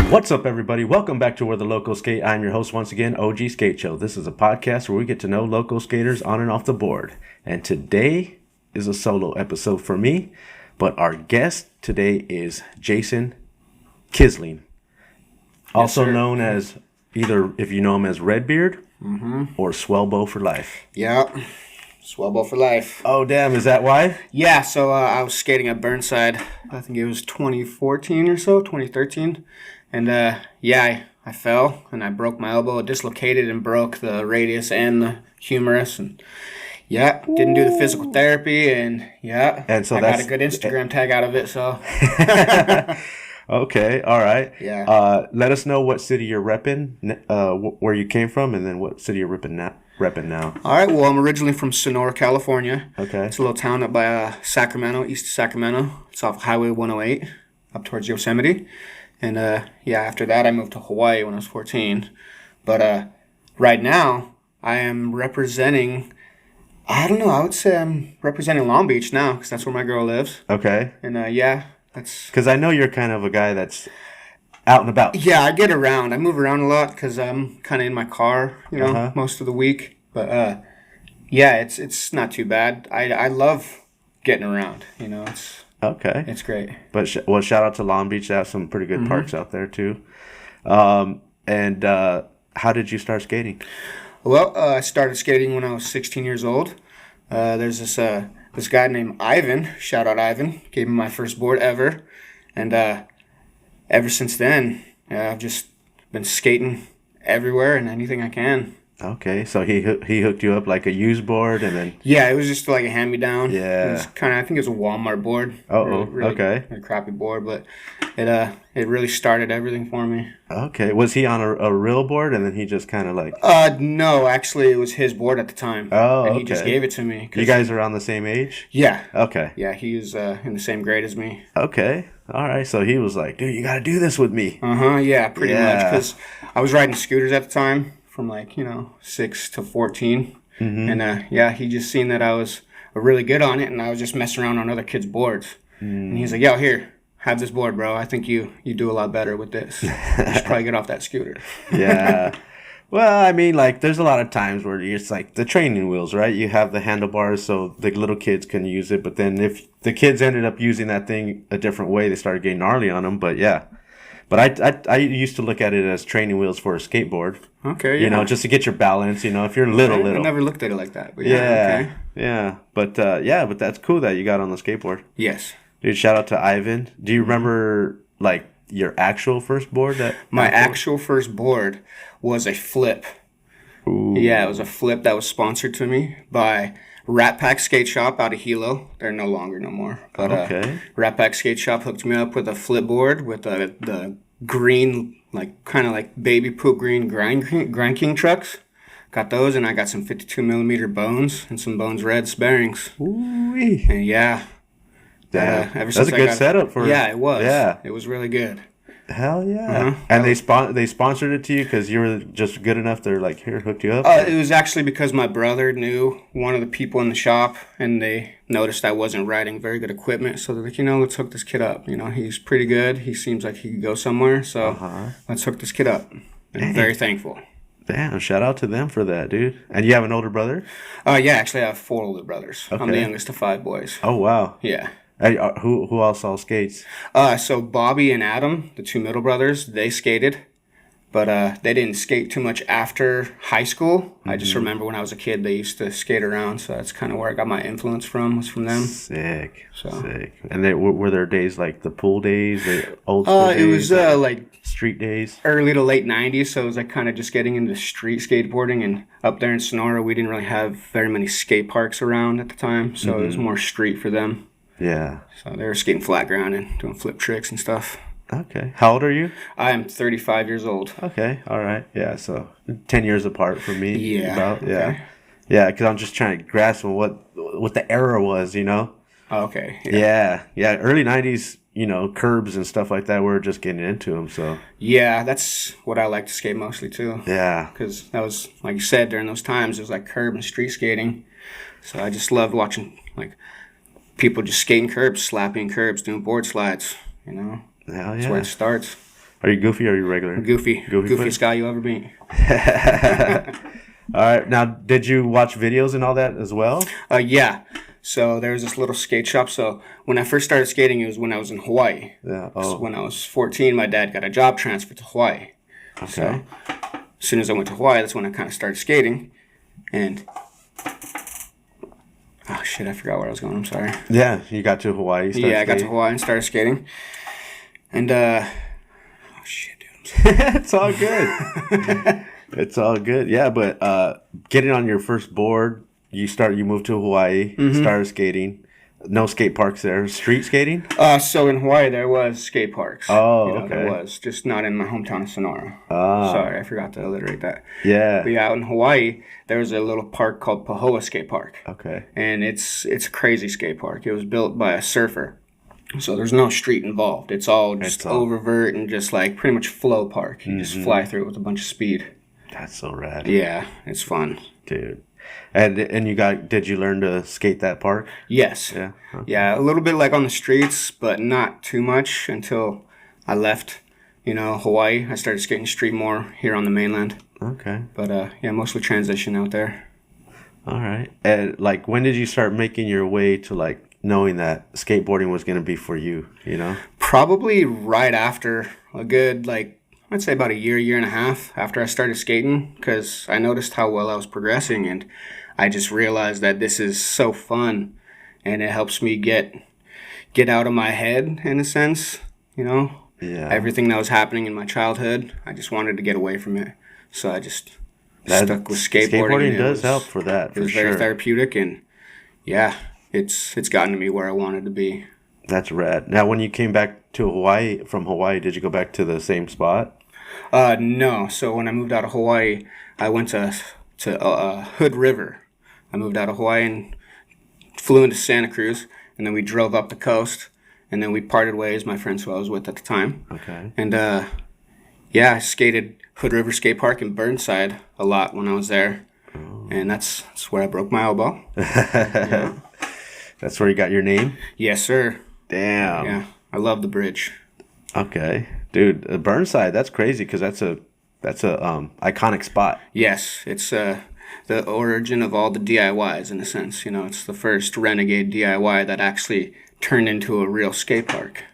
What's up, everybody? Welcome back to Where the Locals Skate. I'm your host once again, OG Skate Show. This is a podcast where we get to know local skaters on and off the board. And today is a solo episode for me, but our guest today is Jason Kisling, also known as either, if you know him as Redbeard or Swellbow4Life. Yeah, Swellbow4Life. Oh, damn, is that why? Yeah, so I was skating at Burnside, I think it was 2014 or so, 2013. And I fell and I broke my elbow. It dislocated and broke the radius and the humerus. And didn't do the physical therapy. And so I got a good Instagram tag out of it. So okay, all right. Yeah. Let us know what city you're repping, where you came from, and then what city you're repping now. All right. Well, I'm originally from Sonora, California. Okay. It's a little town up by Sacramento, east of Sacramento. It's off Highway 108, up towards Yosemite. And, after that, I moved to Hawaii when I was 14. But right now, I am representing, I would say I'm representing Long Beach now, because that's where my girl lives. Okay. And, that's... Because I know you're kind of a guy that's out and about. Yeah, I get around. I move around a lot because I'm kind of in my car, most of the week. But, it's not too bad. I love getting around, it's... Okay. It's great. But, shout out to Long Beach. They have some pretty good parks out there, too. And how did you start skating? Well, I started skating when I was 16 years old. There's this guy named Ivan. Shout out Ivan. Gave me my first board ever. And ever since then, I've just been skating everywhere and anything I can. Okay, so he hooked you up like a used board, and then... Yeah, it was just like a hand-me-down. Yeah. It was I think it was a Walmart board. Really, okay. A crappy board, but it really started everything for me. Okay, was he on a real board, and then he just kind of like... No, actually, it was his board at the time. Oh, and he just gave it to me. You guys are around the same age? Yeah. Okay. Yeah, he was in the same grade as me. Okay, all right, so he was like, dude, you got to do this with me. Yeah, pretty much, because I was riding scooters at the time. From 6 to 14. And he just seen that I was really good on it, and I was just messing around on other kids' boards. And he's like, yo, here, have this board, bro. I think you do a lot better with this. You should probably get off that scooter. Yeah. Well, I mean, there's a lot of times where it's like the training wheels, right? You have the handlebars so the little kids can use it, but then if the kids ended up using that thing a different way, they started getting gnarly on them, but yeah. But I used to look at it as training wheels for a skateboard. Okay, yeah. Just to get your balance, if you're little. I never looked at it like that. But yeah. Okay. Yeah. But, but that's cool that you got on the skateboard. Yes. Dude, shout out to Ivan. Do you remember, your actual first board? My actual first board was a flip. Ooh. Yeah, it was a flip that was sponsored to me by... Rat Pack Skate Shop out of Hilo. They're no more. But okay. Rat Pack Skate Shop hooked me up with a flip board with the green, kind of like baby poop green Grind King trucks. Got those, and I got some 52 millimeter bones and some Bones Reds bearings. Ooh-wee. And yeah. Damn. That's a good setup for... Yeah, it was. Yeah. It was really good. Hell yeah. And they sponsored it to you because you were just good enough to here, hooked you up? It was actually because my brother knew one of the people in the shop, and they noticed I wasn't riding very good equipment. So they're like, let's hook this kid up. He's pretty good. He seems like he could go somewhere. So let's hook this kid up. And I'm very thankful. Damn, shout out to them for that, dude. And you have an older brother? Yeah, actually I have 4 older brothers. Okay. I'm the youngest of 5 boys. Oh, wow. Yeah. Hey, who else all skates? So Bobby and Adam, the 2 middle brothers, they skated, but they didn't skate too much after high school. I just remember when I was a kid, they used to skate around, so that's kind of where I got my influence was from them. Sick. And were there days like the pool days, the old school days? It was street days? Early to late 90s, so it was kind of just getting into street skateboarding, and up there in Sonora, we didn't really have very many skate parks around at the time, so it was more street for them. Yeah. So they were skating flat ground and doing flip tricks and stuff. Okay. How old are you? I am 35 years old. Okay. All right. Yeah. So 10 years apart from me. Yeah. About. Okay. Yeah. Yeah. Because I'm just trying to grasp what the era was, Okay. Yeah. Yeah. Early 90s, curbs and stuff like that. We're just getting into them. So. Yeah. That's what I like to skate mostly too. Yeah. Because that was, like you said, during those times, it was like curb and street skating. So I just loved watching people just skating curbs, slapping curbs, doing board slides, Hell yeah. That's where it starts. Are you goofy or are you regular? Goofy. Goofiest guy you ever be. All right. Now, did you watch videos and all that as well? Yeah. So there was this little skate shop. So when I first started skating, it was when I was in Hawaii. Yeah. So when I was 14, my dad got a job transfer to Hawaii. Okay. So as soon as I went to Hawaii, that's when I kind of started skating. And oh shit, I forgot where I was going. I'm sorry. Yeah, you got to Hawaii. Yeah, I got to Hawaii and started skating. And oh shit, dude. It's all good. It's all good. Yeah, but getting on your first board, you moved to Hawaii, started skating. No skate parks there. Street skating? So in Hawaii there was skate parks. Oh, okay. There was, just not in my hometown of Sonora. Ah. Sorry, I forgot to alliterate that. Yeah. But yeah, out in Hawaii, there was a little park called Pyro Skate Park. Okay. And it's a crazy skate park. It was built by a surfer. So there's no street involved. It's all just oververt and just like pretty much flow park. You just fly through it with a bunch of speed. That's so rad. Yeah, it's fun. Dude. And did you learn to skate that park? Yes. Yeah. Huh. Yeah, a little bit like on the streets, but not too much until I left, Hawaii. I started skating street more here on the mainland. Okay. But yeah, mostly transition out there. All right. And like, when did you start making your way to like knowing that skateboarding was going to be for you, Probably right after a good, I'd say about a year and a half after I started skating, because I noticed how well I was progressing, and I just realized that this is so fun, and it helps me get out of my head, in a sense, Yeah. Everything that was happening in my childhood, I just wanted to get away from it. So I just stuck with skateboarding. Skateboarding does help for that, for sure. It was very therapeutic, and yeah, it's gotten to me where I wanted to be. That's rad. Now, when you came back to Hawaii, from Hawaii, did you go back to the same spot? No. So when I moved out of Hawaii, I went to Hood River. I moved out of Hawaii and flew into Santa Cruz, and then we drove up the coast, and then we parted ways, my friends who I was with at the time. Okay. And yeah, I skated Hood River Skate Park in Burnside a lot when I was there. Oh. And that's where I broke my elbow. Yeah. That's where you got your name? Yes, sir. Damn. Yeah, I love the bridge. Okay. Dude, Burnside, that's crazy because that's a iconic spot. Yes, it's the origin of all the DIYs in a sense. It's the first renegade DIY that actually turned into a real skate park.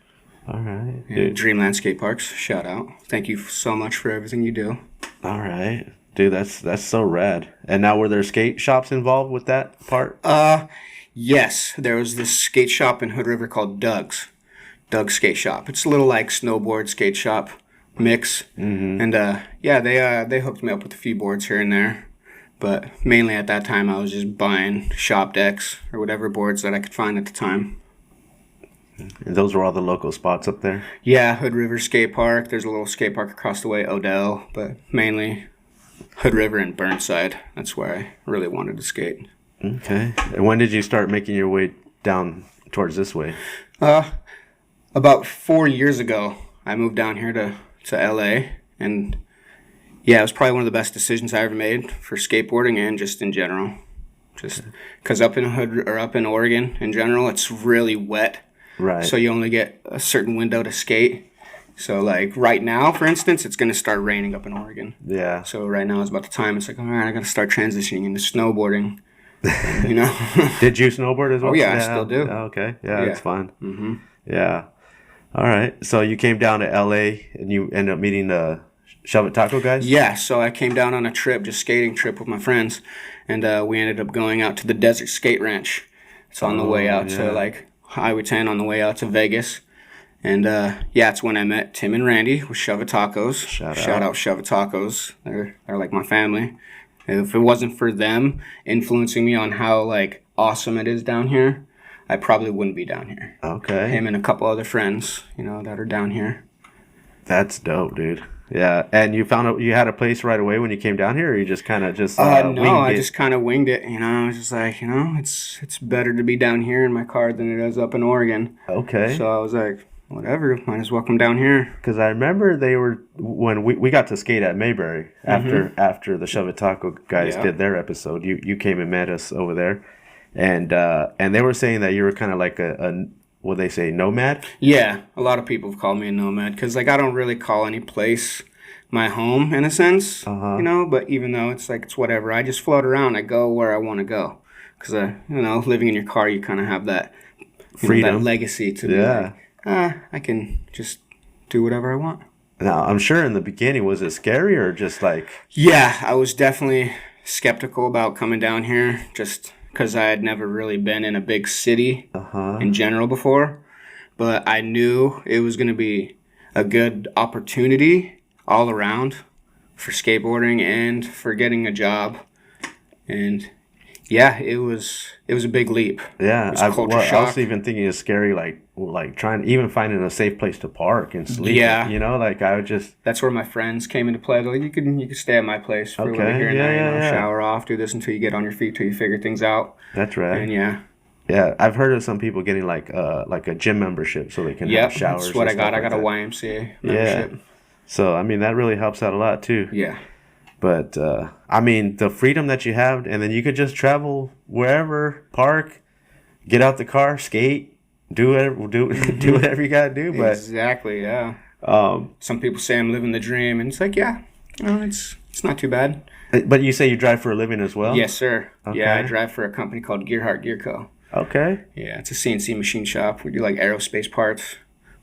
All right. Yeah, Dreamland Skate Parks, shout out. Thank you so much for everything you do. All right. Dude, that's so rad. And now were there skate shops involved with that part? Yes, there was this skate shop in Hood River called Doug's Skate Shop. It's a little like snowboard skate shop mix. Mm-hmm. And yeah, they hooked me up with a few boards here and there. But mainly at that time, I was just buying shop decks or whatever boards that I could find at the time. And those were all the local spots up there? Yeah, Hood River Skate Park. There's a little skate park across the way, Odell, but mainly Hood River and Burnside. That's where I really wanted to skate. Okay. And when did you start making your way down towards this way? About 4 years ago, I moved down here to LA, and yeah, it was probably one of the best decisions I ever made for skateboarding and just in general. Just because up in Oregon in general, it's really wet. Right. So you only get a certain window to skate. So like right now, for instance, it's going to start raining up in Oregon. Yeah. So right now is about the time. It's like, all right, I got to start transitioning into snowboarding. Did you snowboard as well? Oh yeah, I still do. Oh, okay. Yeah, it's fun. Mm-hmm. Yeah. All right. So you came down to LA and you ended up meeting the Shove It Taco guys? Yeah. So I came down on a trip, just skating trip with my friends, and we ended up going out to the Desert Skate Ranch. It's on the way out to like Highway 10 on the way out to Vegas. And yeah, it's when I met Tim and Randy with Shove It Tacos. Shout out Shove It Tacos. They're like my family. If it wasn't for them influencing me on how like awesome it is down here, I probably wouldn't be down here. Okay. Him and a couple other friends, that are down here. That's dope, dude. Yeah, and you found out you had a place right away when you came down here, or you just kind of just no, I just kind of winged it. I was just like, it's better to be down here in my car than it is up in Oregon. Okay. So I was like, whatever, might as well come down here. Because I remember they were when we got to skate at Mayberry after the Shove It Taco guys did their episode. You came and met us over there, and they were saying that you were kind of like what they say, nomad? Yeah, a lot of people have called me a nomad because, like, I don't really call any place my home in a sense, but even though it's like, it's whatever, I just float around. I go where I want to go because, living in your car, you kind of have that freedom, that legacy to be like, I can just do whatever I want. Now, I'm sure in the beginning, was it scary or just like... Yeah, I was definitely skeptical about coming down here just because I had never really been in a big city in general before. But I knew it was going to be a good opportunity all around for skateboarding and for getting a job. And yeah, it was a big leap. Yeah, I was even thinking it's scary, like trying, even finding a safe place to park and sleep. Yeah, like I would just. That's where my friends came into play. They're like, you could stay at my place for a little here and there. Shower off, do this until you get on your feet, till you figure things out. That's right. And yeah, I've heard of some people getting like a gym membership so they can have showers. That's what I got. I got a YMCA membership. Yeah. So I mean that really helps out a lot too. Yeah. But, I mean, the freedom that you have, and then you could just travel wherever, park, get out the car, skate, do whatever you got to do. But exactly, yeah. Some people say I'm living the dream, and it's like, yeah, it's not too bad. But you say you drive for a living as well? Yes, sir. Okay. Yeah, I drive for a company called Gearhart Gear Co. Okay. Yeah, it's a CNC machine shop. We do, like, aerospace parts.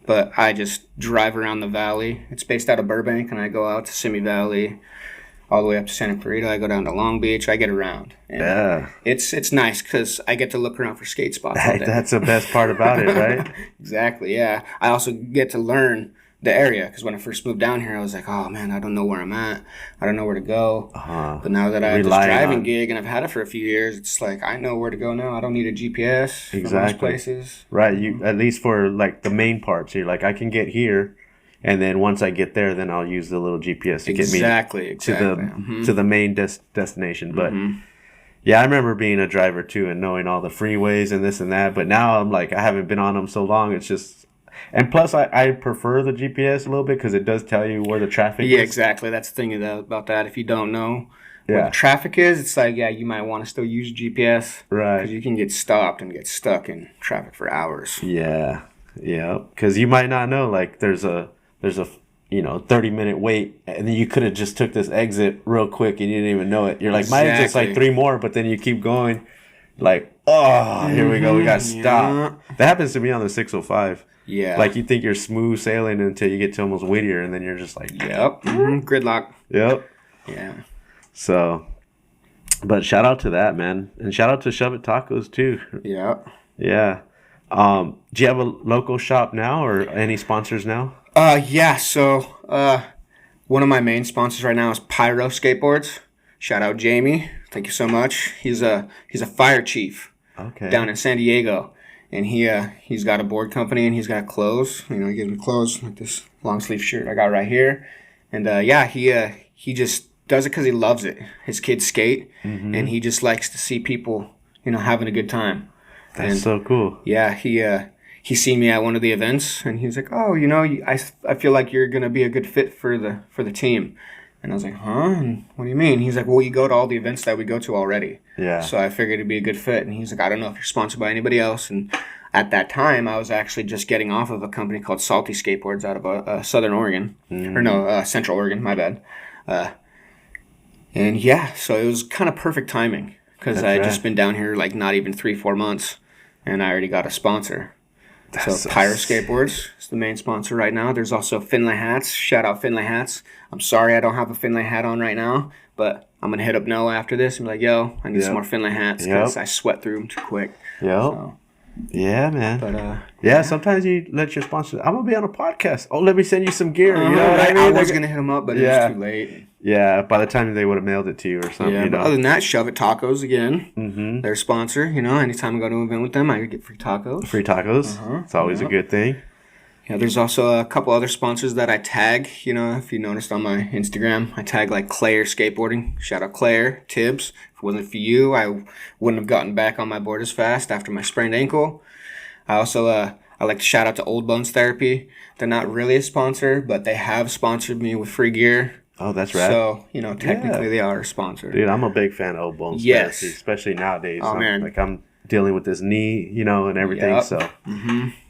But I just drive around the valley. It's based out of Burbank, and I go out to Simi Valley, all the way up to Santa Clarita. I go down to Long Beach. I get around. And yeah. It's nice because I get to look around for skate spots all day. That's the best part about it, right? Exactly, yeah. I also get to learn the area because when I first moved down here, I was like, oh, man, I don't know where I'm at. I don't know where to go. But now that I have this driving gig and I've had it for a few years, it's like I know where to go now. I don't need a GPS for most places. Right. You at least for, like, the main parts. You're like, I can get here. And then once I get there, then I'll use the little GPS to get me to the main destination. But yeah, I remember being a driver too and knowing all the freeways and this and that. But now I'm like, I haven't been on them so long. It's just, and plus I prefer the GPS a little bit because it does tell you where the traffic is. Yeah, exactly. That's the thing about that. If you don't know where the traffic is, it's like, yeah, you might want to still use GPS. Right. Because you can get stopped and get stuck in traffic for hours. Yeah. Yeah. Because you might not know, like, there's a 30-minute wait, and then you could have just took this exit real quick and you didn't even know it. You're like, my exit's like 3 more, but then you keep going, like, oh, here we go, we got to stop. That happens to me on the 605. Yeah. Like, you think you're smooth sailing until you get to almost Whittier, and then you're just like, yep. Gridlock. Yep. Yeah. So, but shout out to that, man. And shout out to Shove It Tacos, too. Yep. Yeah. Do you have a local shop now or any sponsors now? Yeah, so one of my main sponsors right now is Pyro Skateboards. Shout out Jamie. Thank you so much. He's a fire chief down in San Diego. And he's got a board company and he's got clothes. He gives me clothes like this long sleeve shirt I got right here. And he just does it because he loves it. His kids skate and he just likes to see people, having a good time. That's so cool. Yeah, he seen me at one of the events, and he's like, "Oh, I feel like you're gonna be a good fit for the team." And I was like, "Huh? And what do you mean?" He's like, "Well, you go to all the events that we go to already." Yeah. So I figured it'd be a good fit. And he's like, "I don't know if you're sponsored by anybody else." And at that time, I was actually just getting off of a company called Salty Skateboards out of Southern Oregon, Central Oregon. My bad. And yeah, so it was kind of perfect timing because I had just been down here like not even 3-4 months, and I already got a sponsor. So Pyro Skateboards is the main sponsor right now. There's also Finlay hats. Shout out Finlay hats. I'm sorry I don't have a Finlay hat on right now, but I'm going to hit up Noah after this and be like, yo, I need some more Finlay hats because I sweat through them too quick. Yep. So, yeah, man. But, sometimes you let your sponsor, I'm going to be on a podcast. Oh, let me send you some gear. You know what I mean? I was going to hit them up, but it was too late. Yeah, by the time they would have mailed it to you or something. Yeah, but other than that, Shove It Tacos again. Their sponsor. Anytime I go to an event with them, I get free tacos. Free tacos. It's always a good thing. Yeah, there's also a couple other sponsors that I tag. If you noticed on my Instagram, I tag like Claire Skateboarding. Shout out Claire, Tibbs. If it wasn't for you, I wouldn't have gotten back on my board as fast after my sprained ankle. I also I like to shout out to Old Bones Therapy. They're not really a sponsor, but they have sponsored me with free gear. Oh, that's right. So, technically they are a sponsor. Dude, I'm a big fan of Old Bones Therapy, especially nowadays. Oh, man. Like, I'm dealing with his knee, you know, and everything. Yep. So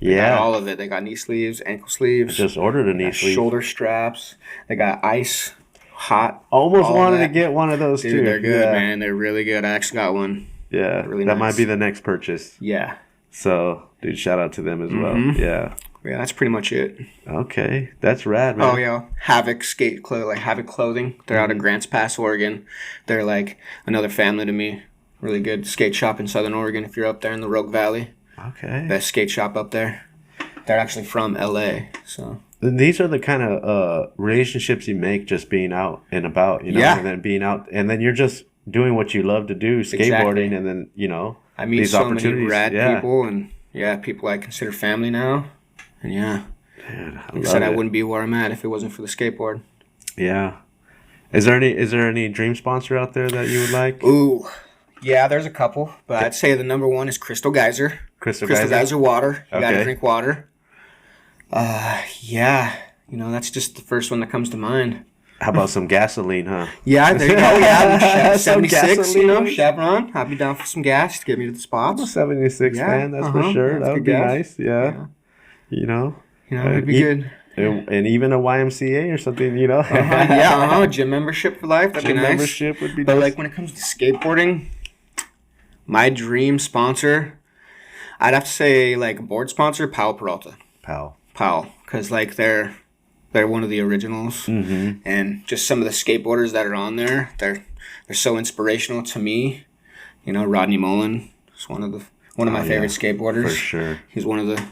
They got all of it. They got knee sleeves, ankle sleeves. Just ordered a knee sleeve. Shoulder straps. They got ice, hot. Almost wanted to get one of those too. They're good, man. They're really good. I actually got one. Yeah, really that might be the next purchase. Yeah. So, dude, shout out to them as well. Yeah. Yeah, that's pretty much it. Okay, that's rad, man. Oh yeah, Havoc skate clothing, like Havoc clothing. They're out of Grants Pass, Oregon. They're like another family to me. Really good skate shop in Southern Oregon. If you're up there in the Rogue Valley, okay, best skate shop up there. They're actually from LA, so. These are the kind of relationships you make just being out and about, you know, and then being out, and then you're just doing what you love to do, skateboarding, and then you know, I meet so many rad people, and people I consider family now. And dude, like I said, I wouldn't be where I'm at if it wasn't for the skateboard. Yeah. Is there any dream sponsor out there that you would like? Ooh, yeah, there's a couple, but I'd say the number one is Crystal Geyser. Crystal Geyser water. You gotta drink water. Yeah, you know, that's just the first one that comes to mind. How about some gasoline, huh? Yeah, there you go. Yeah, 76, you know, Chevron. I'd be down for some gas to get me to the spots. 76, man, that's for sure. That would be nice. Yeah. You know, it'd be good. And even a YMCA or something, you know. Gym membership for life. That'd be nice. Membership would be But nice. like when it comes to skateboarding, my dream sponsor, I'd have to say like a board sponsor, Powell Peralta. Powell, because like they're one of the originals, and just some of the skateboarders that are on there, they're so inspirational to me. You know, Rodney Mullen is one of my favorite skateboarders. For sure, he's one of the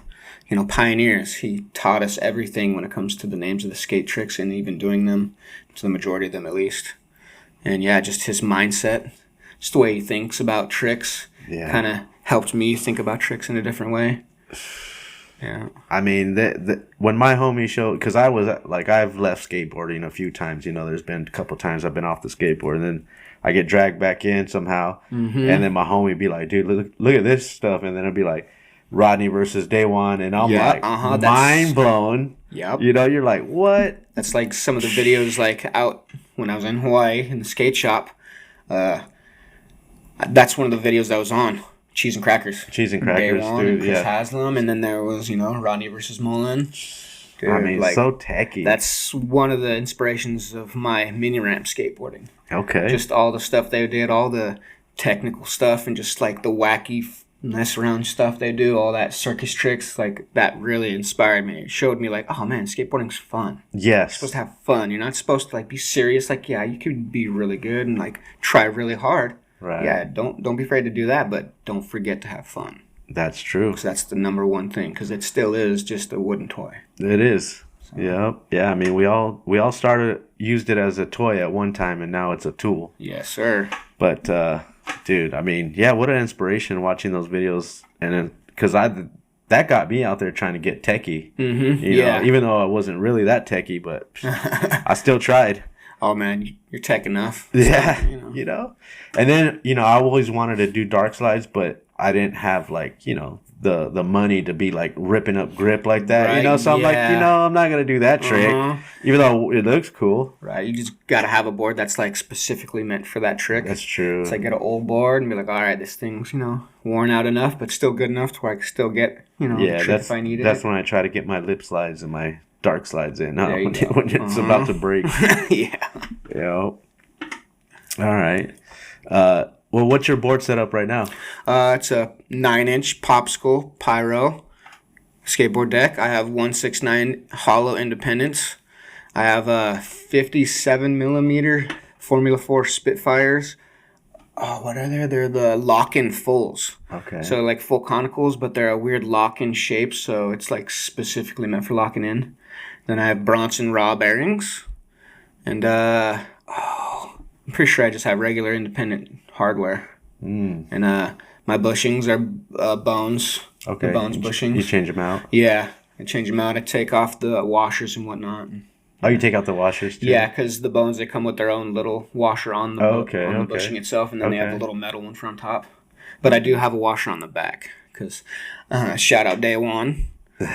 pioneers. He taught us everything when it comes to the names of the skate tricks and even doing them, to the majority of them at least. And yeah, just his mindset, just the way he thinks about tricks, kind of helped me think about tricks in a different way. Yeah. I mean, when my homie showed, because I was like, I've left skateboarding a few times. You know, there's been a couple times I've been off the skateboard, and then I get dragged back in somehow, and then my homie be like, "Dude, look at this stuff," and then it'll be like Rodney versus Day One, and I'm like, mind blown. Yep. You know, you're like, what? That's like some of the videos like out when I was in Hawaii in the skate shop. That's one of the videos that was on. Cheese and Crackers. Cheese and Crackers, Day One, dude. Chris Haslam, and then there was, Rodney versus Mullen. Dude, I mean, like, so techy. That's one of the inspirations of my mini ramp skateboarding. Okay. Just all the stuff they did, all the technical stuff, and just like the wacky mess around stuff they do, all that circus tricks, like that really inspired me. It showed me like, oh man, skateboarding's fun. Yes. You're supposed to have fun. You're not supposed to like be serious. Like, yeah, you could be really good and like try really hard. Right. Yeah, don't be afraid to do that, but don't forget to have fun. That's true. Because that's the number one thing, because it still is just a wooden toy. It is. So. Yep. Yeah, I mean, we all used it as a toy at one time, and now it's a tool. Yes, sir. But, dude, I mean, yeah, what an inspiration watching those videos. And then, because that got me out there trying to get techie. You know, even though I wasn't really that techie, but I still tried. Oh man, you're tech enough. Yeah, you know. And then, I always wanted to do dark slides, but I didn't have like, the money to be like ripping up grip like that, right, So I'm like, I'm not gonna do that trick, even though it looks cool. Right, you just gotta have a board that's like specifically meant for that trick. That's true. It's like get an old board and be like, all right, this thing's worn out enough, but still good enough to where I can still get the trick if I need it. That's when I try to get my lip slides and my dark slides in, when it's about to break. Yeah. All right. Well, what's your board setup right now? It's a 9-inch Popsicle Pyro skateboard deck. I have 169 hollow independents. I have a 57 millimeter Formula 4 Spitfires. Oh, what are they? They're the lock-in fulls. Okay. So like full conicals, but they're a weird lock-in shape, so it's like specifically meant for locking in. Then I have Bronson raw bearings. And I'm pretty sure I just have regular independent hardware. And my bushings are bones. Okay. The bones bushings. You change them out? Yeah. I change them out. I take off the washers and whatnot. Oh, you take out the washers too? Yeah, because the bones, they come with their own little washer on the bushing itself, and then they have the little metal one on top. But I do have a washer on the back, because shout out Day One.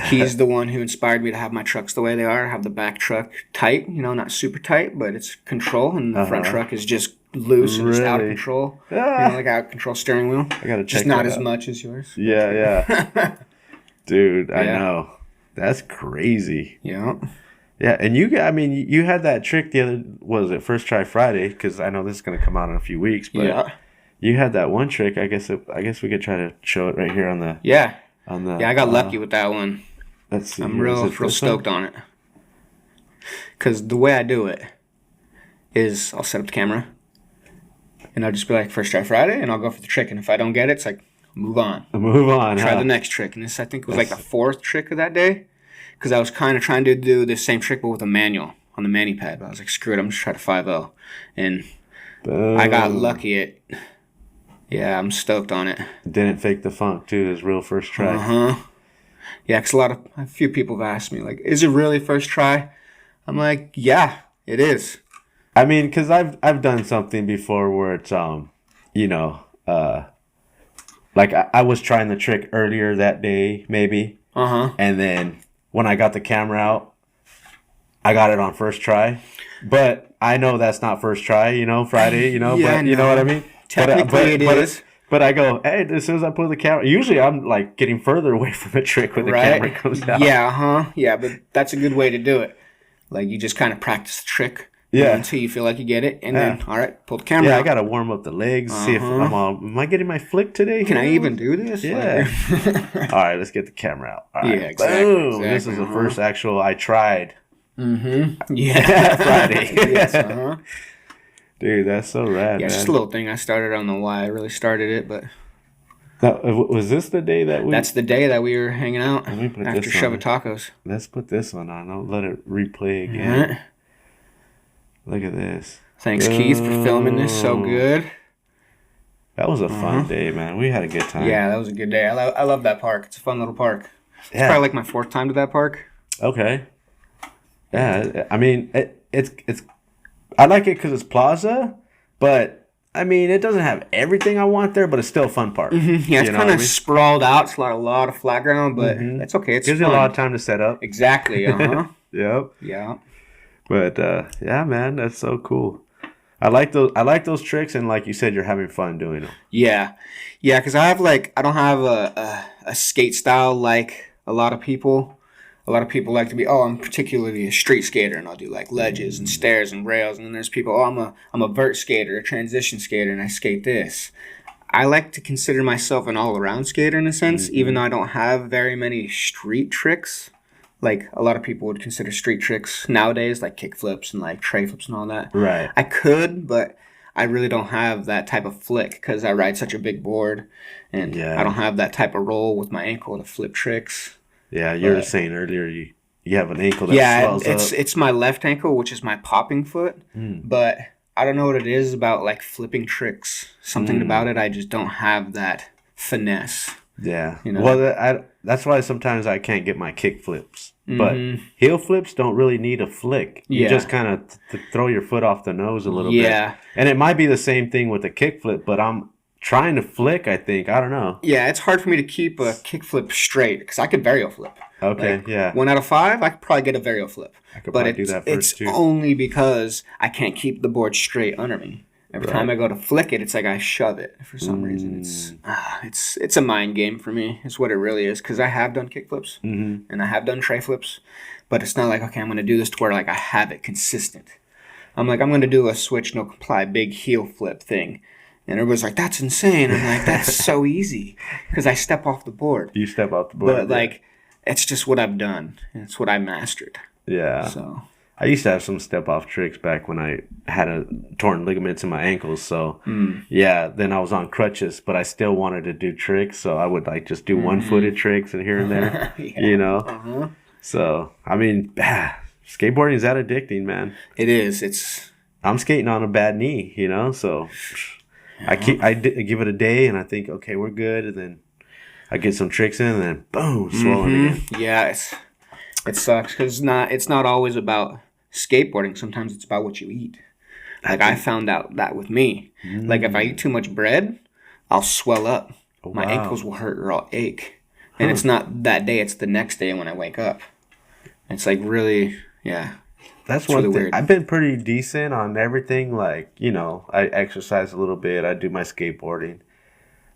He's the one who inspired me to have my trucks the way they are. Have the back truck tight, not super tight, but it's control, and the front truck is just loose and just out of control. Like out of control steering wheel. I gotta check just not that as out. much as yours. Yeah. Dude, I know. That's crazy. Yeah. Yeah, and you had that trick First Try Friday, because I know this is going to come out in a few weeks, but you had that one trick. I guess we could try to show it right here on the... Yeah. I got lucky with that one. Let's see. I'm real stoked on it. Because the way I do it is I'll set up the camera, and I'll just be like, First Try Friday, and I'll go for the trick, and if I don't get it, it's like, move on. Try the next trick. And this, I think, was like the fourth trick of that day. Because I was kind of trying to do the same trick, but with a manual on the mani pad. But I was like, screw it, I'm just trying to 5.0. And I got lucky. I'm stoked on it. Didn't fake the funk, too. It was real first try. Yeah, because a few people have asked me, like, is it really first try? I'm like, yeah, it is. I mean, because I've done something before where it's, like I was trying the trick earlier that day, maybe. And then when I got the camera out, I got it on first try. But I know that's not first try, Friday, but you know what I mean? Technically it is. But I go, hey, as soon as I put the camera, usually I'm like getting further away from the trick when the camera comes out. Yeah, but that's a good way to do it. Like you just kind of practice the trick. Until you feel like you get it, and then, all right, pull the camera out. I got to warm up the legs, see if am I getting my flick today? Can I even do this? Yeah. All right, let's get the camera out. All right. Exactly. Boom. This is the first actual I tried. Yeah. Friday. Yes, Dude, that's so rad, man. Just a little thing I started. I don't know why I really started it, but... Was this the day that we... That's the day that we were hanging out after Shove Tacos. Let's put this one on. I'll let it replay again. All right. Look at this. Thanks, Keith, for filming this so good. That was a fun day, man. We had a good time. Yeah, that was a good day. I love that park. It's a fun little park. It's probably like my fourth time to that park. Okay. Yeah, I mean, it's I like it because it's plaza, but I mean, it doesn't have everything I want there, but it's still a fun park. Yeah, it's kind of sprawled out. It's a lot of flat ground, but it's okay. It's gives you a lot of time to set up. Exactly. Yep. Yeah. But yeah, man, that's so cool. I like those tricks, and like you said, you're having fun doing them. Yeah, because I don't have a skate style like a lot of people. A lot of people like to be, I'm particularly a street skater, and I'll do like ledges and stairs and rails. And then there's people, I'm a vert skater, a transition skater, and I skate this. I like to consider myself an all-around skater in a sense, even though I don't have very many street tricks. Like a lot of people would consider street tricks nowadays, like kick flips and like tray flips and all that. Right. I could, but I really don't have that type of flick because I ride such a big board, and I don't have that type of roll with my ankle to flip tricks. Yeah, you were saying earlier you have an ankle that swells up. It's my left ankle, which is my popping foot, but I don't know what it is about like flipping tricks. Something about it, I just don't have that finesse. Yeah. Well, that's why sometimes I can't get my kick flips. But heel flips don't really need a flick. You just kind of throw your foot off the nose a little bit. Yeah. And it might be the same thing with a kick flip, but I'm trying to flick, I think. I don't know. Yeah, it's hard for me to keep a kick flip straight because I could varial flip. Okay, like, 1 out of 5, I could probably get a varial flip. I could probably do that first, too. It's only because I can't keep the board straight under me. Every time I go to flick it, it's like I shove it for some reason. It's a mind game for me. It's what it really is because I have done kick flips and I have done tray flips, but it's not like, okay, I'm going to do this to where like I have it consistent. I'm going to do a switch, no comply, big heel flip thing. And everybody's like, that's insane. I'm like, that's so easy because I step off the board. You step off the board. But like, it's just what I've done. It's what I mastered. Yeah. So I used to have some step-off tricks back when I had torn ligaments in my ankles. So, yeah, then I was on crutches, but I still wanted to do tricks. So I would, like, just do one-footed tricks and here and there, you know? So, I mean, skateboarding is that addicting, man. It is. I'm skating on a bad knee, you know? So I give it a day, and I think, okay, we're good. And then I get some tricks in, and then, boom, swollen again. Yeah, it sucks because it's not always about skateboarding. Sometimes it's about what you eat. Like I found out that with me. Like if I eat too much bread, I'll swell up. My ankles will hurt or I'll ache. And it's not that day, it's the next day when I wake up. It's like really, yeah. That's one really thing. Weird. I've been pretty decent on everything. Like, you know, I exercise a little bit. I do my skateboarding.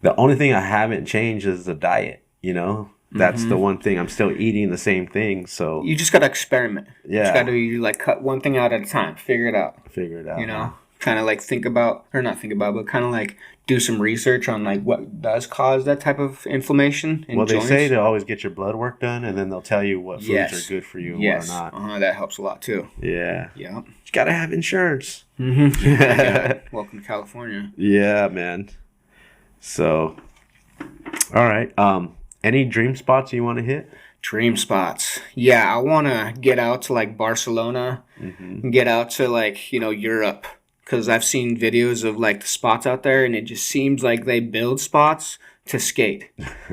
The only thing I haven't changed is the diet, you know? That's the one thing. I'm still eating the same thing, so... You just got to experiment. Yeah. You just got to, like, cut one thing out at a time. Figure it out. You know? Kind of, like, not think about, but kind of, like, do some research on, like, what does cause that type of inflammation in joints. They say to always get your blood work done, and then they'll tell you what foods are good for you and what are not. That helps a lot, too. Yeah. Yeah. You got to have insurance. Welcome to California. Yeah, man. So, all right. Any dream spots you want to hit? Dream spots. Yeah, I want to get out to, like, Barcelona, get out to, like, you know, Europe, because I've seen videos of, like, the spots out there, and it just seems like they build spots to skate.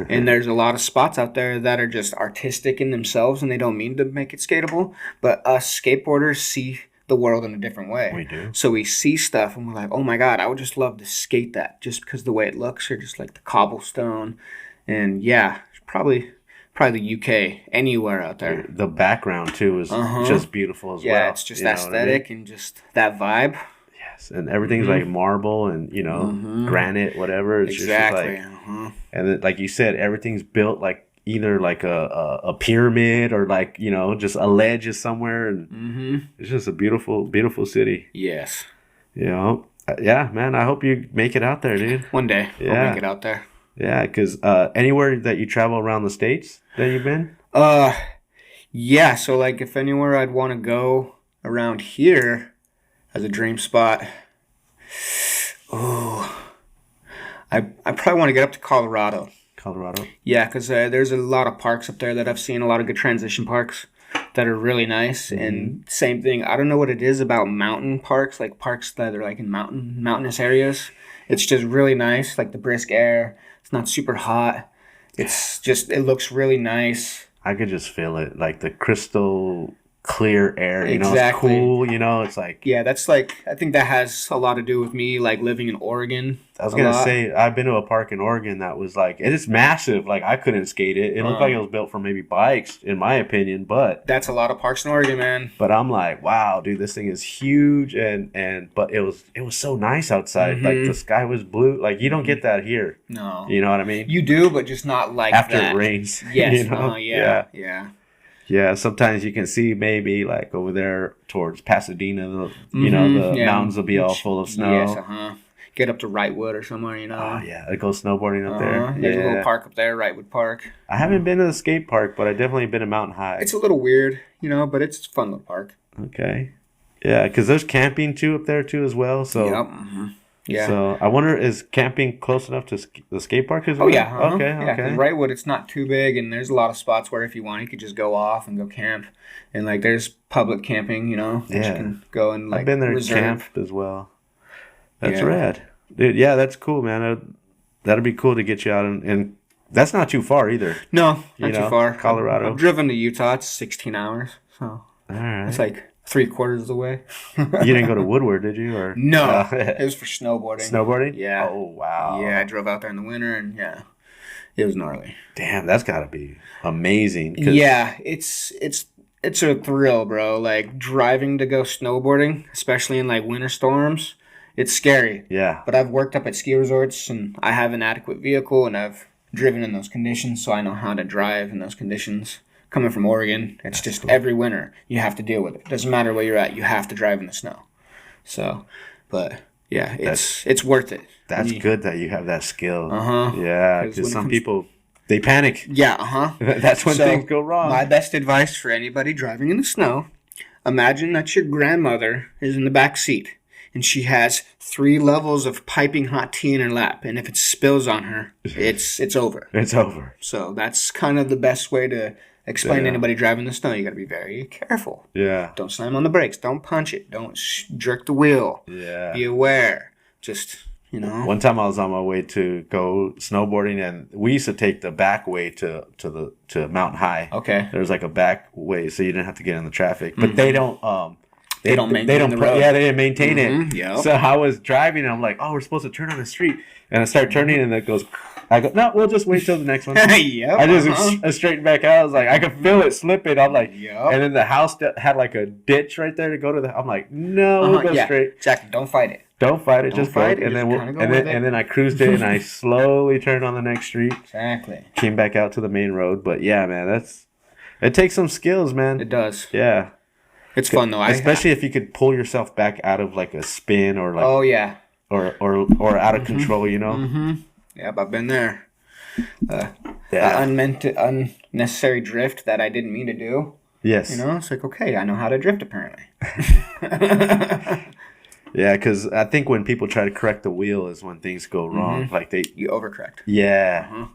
And there's a lot of spots out there that are just artistic in themselves, and they don't mean to make it skateable, but us skateboarders see the world in a different way. We do. So we see stuff, and we're like, oh, my God, I would just love to skate that, just because the way it looks, or just, like, the cobblestone. And yeah, probably the UK, anywhere out there. The background too is just beautiful as well. Yeah, it's just aesthetic and just that vibe. Yes, and everything's like marble and granite, whatever. It's exactly. Just like, and then, like you said, everything's built like either like a pyramid or like just a ledge is somewhere, and it's just a beautiful, beautiful city. Yes. Yeah, man. I hope you make it out there, dude. One day, I'll make it out there. Yeah, because anywhere that you travel around the States that you've been? Yeah, so like if anywhere I'd want to go around here as a dream spot, I probably want to get up to Colorado. Colorado? Yeah, because there's a lot of parks up there that I've seen, a lot of good transition parks that are really nice. And same thing, I don't know what it is about mountain parks, like parks that are like in mountainous areas. It's just really nice, like the brisk air. It's not super hot. It's just, it looks really nice. I could just feel it, like the crystal clear air, exactly. It's cool, it's like... Yeah, that's like, I think that has a lot to do with me, like living in Oregon. I was going to say, I've been to a park in Oregon that was like, it is massive, like I couldn't skate it. It looked like it was built for maybe bikes, in my opinion, but... That's a lot of parks in Oregon, man. But I'm like, wow, dude, this thing is huge, but it was so nice outside. Like the sky was blue, like you don't get that here. No. You know what I mean? You do, but just not like after that. it rains. Yes, yeah. Yeah, sometimes you can see maybe like over there towards Pasadena, the mountains will be all full of snow. Yes, Get up to Wrightwood or somewhere, Oh, yeah, I go snowboarding up there. There's a little park up there, Wrightwood Park. I haven't been to the skate park, but I've definitely been to Mountain High. It's a little weird, but it's a fun little park. Okay. Yeah, because there's camping too up there too as well. So. Yep. Yeah. So I wonder, is camping close enough to the skate park as well? Oh, yeah. Okay. Yeah, because Wrightwood, it's not too big, and there's a lot of spots where if you want, you could just go off and go camp. And, like, there's public camping, that you can go and, like, I've been there reserve. Camped as well. That's rad. Dude, yeah, that's cool, man. That'd be cool to get you out, and that's not too far either. No, not too far. Colorado. I've driven to Utah. It's 16 hours, so all right. It's like 3/4 of the way. You didn't go to Woodward, did you? Or no, it was for snowboarding. Snowboarding? Yeah. Oh wow. Yeah, I drove out there in the winter, and it was gnarly. Damn, that's got to be amazing. Yeah, it's a thrill, bro. Like driving to go snowboarding, especially in like winter storms. It's scary. Yeah. But I've worked up at ski resorts, and I have an adequate vehicle, and I've driven in those conditions, so I know how to drive in those conditions. Coming from Oregon, it's just cool. Every winter you have to deal with it. Doesn't matter where you're at, you have to drive in the snow. So, but yeah, it's worth it. That's good that you have that skill. Yeah, because some people they panic. Yeah, That's when things go wrong. My best advice for anybody driving in the snow: imagine that your grandmother is in the back seat, and she has 3 levels of piping hot tea in her lap, and if it spills on her, it's over. It's over. So that's kind of the best way to explain to anybody driving the snow. You got to be very careful. Yeah. Don't slam on the brakes. Don't punch it. Don't jerk the wheel. Yeah. Be aware. Just, One time I was on my way to go snowboarding, and we used to take the back way to Mountain High. Okay. There's like a back way, so you didn't have to get in the traffic. But they don't. They don't maintain the road. Yeah, they didn't maintain it. Yep. So I was driving, and I'm like, oh, we're supposed to turn on the street. And I start turning, and it goes... I go, no, we'll just wait till the next one. Yep. I just straightened back out. I was like, I could feel it slipping. I'm like, Yep. And then the house had like a ditch right there to go to the. I'm like, no, we'll go straight. Exactly. Don't fight it. Don't fight it. Don't just fight go. it. And then I cruised it and I slowly turned on the next street. Exactly. Came back out to the main road. But yeah, man, it takes some skills, man. It does. Yeah. It's fun though. Especially if you could pull yourself back out of like a spin or like. Oh yeah. Or out of control, you know. Mm-hmm. Yep, I've been there. Unnecessary drift that I didn't mean to do. Yes. You know, it's like, okay, I know how to drift apparently. Yeah, because I think when people try to correct the wheel is when things go wrong. Like you overcorrect. Yeah.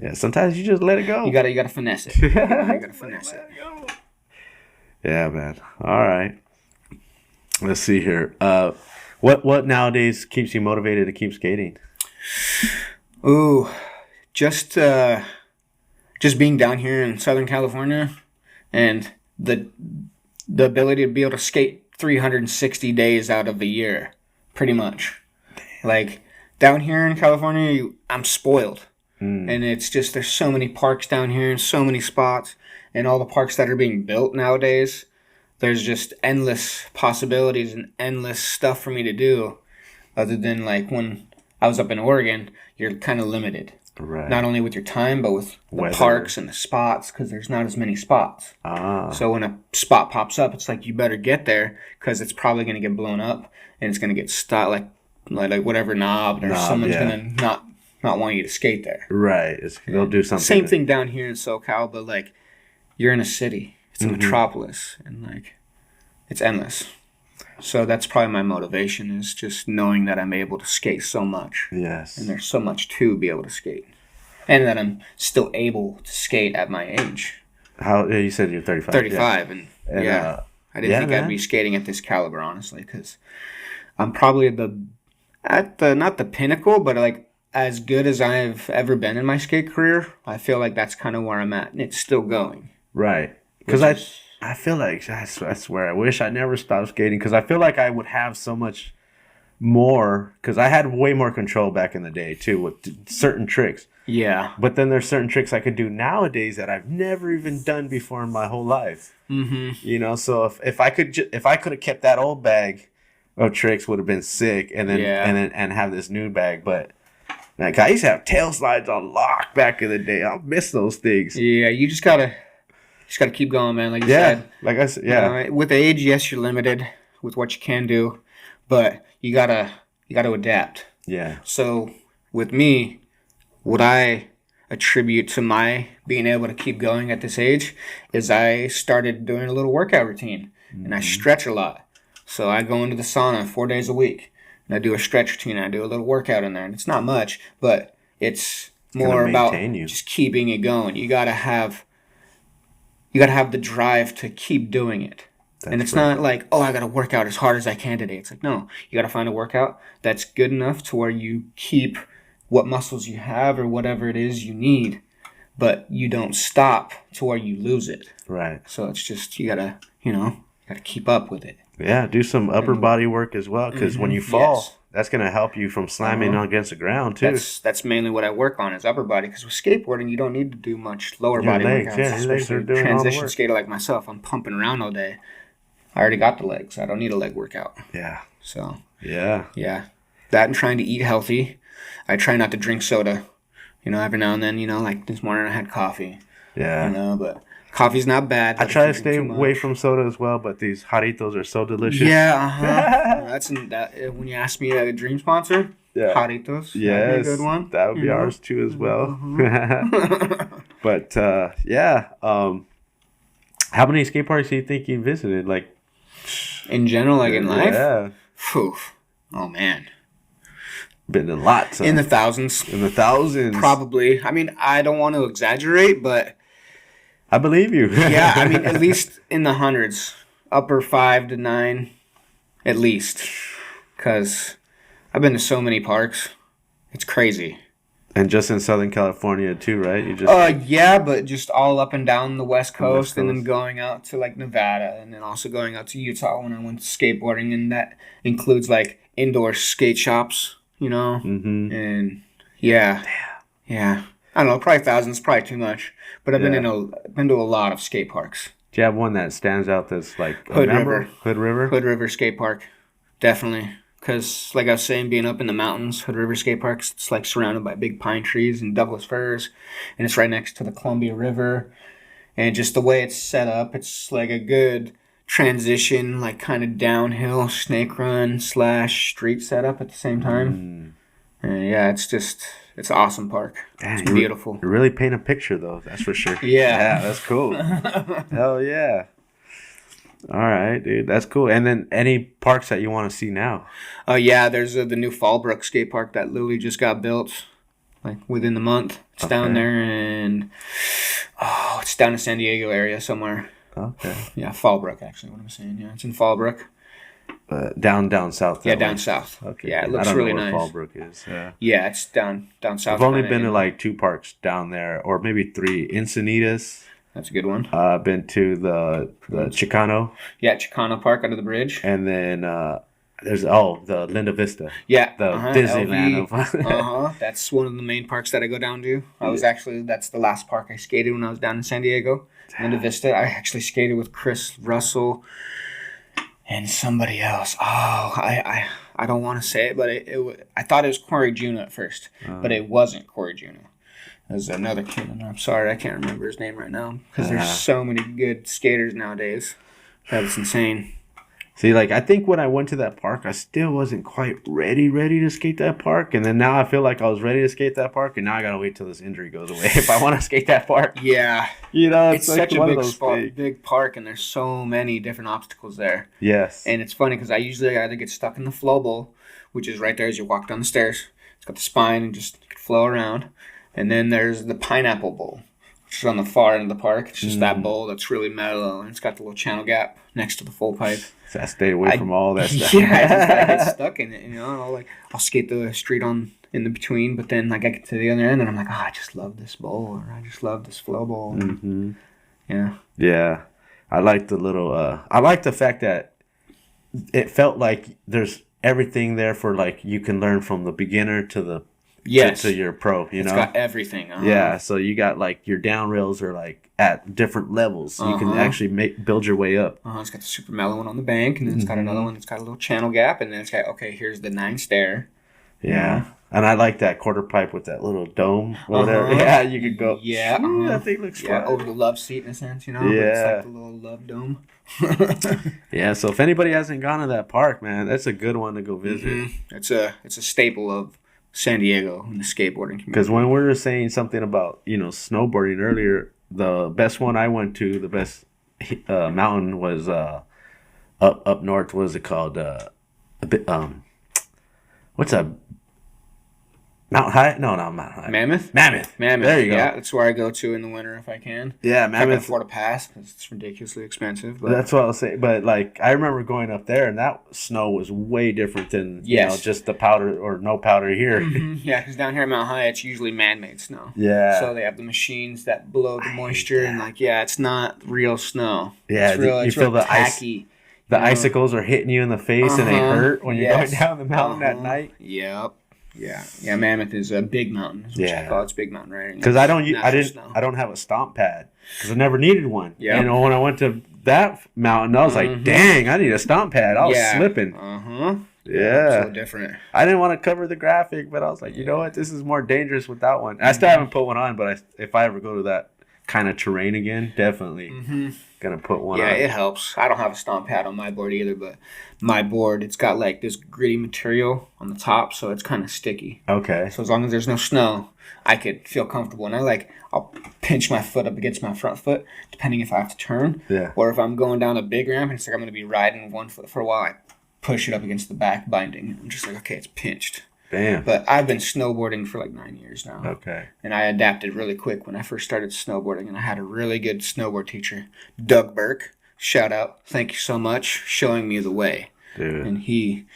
Yeah. Sometimes you just let it go. You gotta finesse it. You gotta finesse it. Yeah, man. All right. Let's see here. What nowadays keeps you motivated to keep skating? Ooh, just being down here in Southern California, and the ability to be able to skate 360 days out of the year, pretty much. Damn. Like down here in California, I'm spoiled, and it's just there's so many parks down here and so many spots, and all the parks that are being built nowadays. There's just endless possibilities and endless stuff for me to do, other than like when I was up in Oregon, you're kind of limited. Right. Not only with your time, but with the parks and the spots, because there's not as many spots. So when a spot pops up, it's like you better get there because it's probably going to get blown up and it's going to get stuck like whatever knob or someone's going to not want you to skate there. Right. They'll do something. Same thing down here in SoCal, but like you're in a city. It's a metropolis, and like it's endless. So that's probably my motivation, is just knowing that I'm able to skate so much. Yes. And there's so much to be able to skate. And that I'm still able to skate at my age. How you said you're 35. 35, and I didn't think I'd be skating at this caliber, honestly, because I'm probably not the pinnacle, but like as good as I've ever been in my skate career. I feel like that's kind of where I'm at, and it's still going. Right. Because I feel like, I swear, I wish I never stopped skating, because I feel like I would have so much more, because I had way more control back in the day, too, with certain tricks. Yeah. But then there's certain tricks I could do nowadays that I've never even done before in my whole life. Mm-hmm. You know, so if I could have kept that old bag of tricks, would have been sick, and then and have this new bag. But like, I used to have tail slides on lock back in the day. I miss those things. Yeah, you just gotta keep going, man. Like you said. Like I said, yeah. With age, yes, you're limited with what you can do, but you gotta adapt. Yeah. So with me, what I attribute to my being able to keep going at this age is I started doing a little workout routine, and I stretch a lot. So I go into the sauna 4 days a week, and I do a stretch routine. And I do a little workout in there, and it's not much, but it's more about just keeping it going. You gotta have the drive to keep doing it. And it's not like, oh, I got to work out as hard as I can today. It's like, no, you got to find a workout that's good enough to where you keep what muscles you have or whatever it is you need, but you don't stop to where you lose it. Right. So it's just, you got to keep up with it. Yeah, do some upper body work as well, because when you fall, that's going to help you from slamming against the ground, too. That's mainly what I work on, is upper body, because with skateboarding, you don't need to do much lower body workouts. Yeah, your legs are doing transition all the work. skater like myself, I'm pumping around all day. I already got the legs. I don't need a leg workout. Yeah. So. Yeah. Yeah. That and trying to eat healthy. I try not to drink soda, every now and then, like this morning I had coffee. Yeah. But coffee's not bad. I try to stay away from soda as well, but these Jarritos are so delicious. Yeah, That's when you ask me a dream sponsor, Jarritos. Yes. That'd be a good one. That would be ours too as well. But how many skate parks do you think you visited? Like in general, like in life? Yeah. Phew. Oh man. Been in lots. In the thousands. In the thousands. Probably. I mean, I don't want to exaggerate, but I believe you. Yeah, I mean, at least in the hundreds. Upper 5 to 9, at least. Because I've been to so many parks. It's crazy. And just in Southern California, too, right? You just yeah, but just all up and down the West Coast, and then going out to, like, Nevada, and then also going out to Utah when I went skateboarding, and that includes, like, indoor skate shops, and Yeah. Yeah. I don't know, probably thousands, probably too much. But I've Yeah. been to a lot of skate parks. Do you have one that stands out that's like a Hood memorable? River. Hood River? Hood River Skate Park. Definitely. Because, like I was saying, being up in the mountains, Hood River Skate Park, it's like surrounded by big pine trees and Douglas firs. And it's right next to the Columbia River. And just the way it's set up, it's like a good transition, like kind of downhill snake run / street setup at the same time. And yeah, it's an awesome park. Dang, It's beautiful. You really paint a picture, though. That's for sure. Yeah. Yeah, that's cool. Hell yeah. All right, dude. That's cool. And then any parks that you want to see now? Yeah, there's the new Fallbrook Skate Park that literally just got built, like within the month. It's down there in, it's down in San Diego area somewhere. Okay. Yeah, Fallbrook, actually, what I'm saying. Yeah, it's in Fallbrook. Down south. Yeah, down south. Okay. Yeah, it I looks don't really know where nice. Fallbrook is. Yeah. Yeah, it's down south. I've only kinda been to in- like 2 parks down there, or maybe 3. Encinitas. That's a good one. I've been to the Chicano, Yeah, Chicano Park under the bridge. and then there's the Linda Vista, Yeah, the Disneyland. LV. That's one of the main parks that I go down to. That's the last park I skated when I was down in San Diego. Linda Vista. I actually skated with Chris Russell and somebody else. I don't want to say it, but I thought it was Corey Juno at first, but it wasn't Corey Juno. There's another kid, and I'm sorry, I can't remember his name right now because there's so many good skaters nowadays. That's insane. See, like, I think when I went to that park, I still wasn't quite ready to skate that park. And then now I feel like I was ready to skate that park, and now I got to wait till this injury goes away if I want to skate that park. Yeah. You know, It's like such a one of big those spot, things. big park, and there's so many different obstacles there. Yes. And it's funny because I usually either get stuck in the flow bowl, which is right there as you walk down the stairs. It's got the spine and just you can flow around. And then there's the pineapple bowl, which is on the far end of the park. It's just that bowl that's really mellow, and it's got the little channel gap next to the full pipe. So I stayed away from all that stuff. Yeah, I get stuck in it, you know. And I'll skate the street in the between, but then like I get to the other end, and I'm like, I just love this bowl, or I just love this flow bowl. Mm-hmm. Yeah. Yeah. I like the little, I like the fact that it felt like there's everything there for, like, you can learn from the beginner to the to your pro, you know? It's got everything. Yeah, so you got, like, your down rails are, like, at different levels. So you can actually build your way up. It's got the super mellow one on the bank, and then it's got another one that's got a little channel gap, and then it's got, here's the 9 stair. Yeah. And I like that quarter pipe with that little dome over there. Yeah, you could go. Yeah. That thing looks fun. Over the love seat in a sense, you know? Yeah. But it's like the little love dome. Yeah, so if anybody hasn't gone to that park, man, that's a good one to go visit. It's a staple of San Diego in the skateboarding community. Because when we were saying something about, snowboarding earlier, the best one I went to, the best mountain was up north. What is it called? What's a Mount High? No, not Mount High. Mammoth. There you go. Yeah, that's where I go to in the winter if I can. Yeah, If I can Mammoth. afford a pass because it's ridiculously expensive. But That's what I was saying. But, like, I remember going up there, and that snow was way different than, just the powder or no powder here. Yeah, because down here at Mount High, it's usually man-made snow. Yeah. So they have the machines that blow the moisture, and it's not real snow. Yeah, it's real, you it's feel real the ice. tacky. The icicles are hitting you in the face, and they hurt when you're going down the mountain at night. Yep. Yeah. Mammoth is a big mountain. Is what you call it. It's big mountain, right? Because I don't have a stomp pad because I never needed one. Yeah. When I went to that mountain, I was like, dang, I need a stomp pad. I was slipping. Yeah. So different. I didn't want to cover the graphic, but I was like, you know what? This is more dangerous without one. I still haven't put one on, but if I ever go to that kind of terrain again, definitely gonna put one on. Yeah, it helps. I don't have a stomp pad on my board either, but my board, it's got like this gritty material on the top, so it's kind of sticky. Okay. So as long as there's no snow, I could feel comfortable. And I'll pinch my foot up against my front foot, depending if I have to turn. Yeah. Or if I'm going down a big ramp and it's like I'm going to be riding with one foot for a while, I push it up against the back binding. I'm just like, okay, it's pinched. Damn. But I've been snowboarding for like 9 years now. Okay. And I adapted really quick when I first started snowboarding. And I had a really good snowboard teacher, Doug Burke. Shout out. Thank you so much, showing me the way. Dude. And he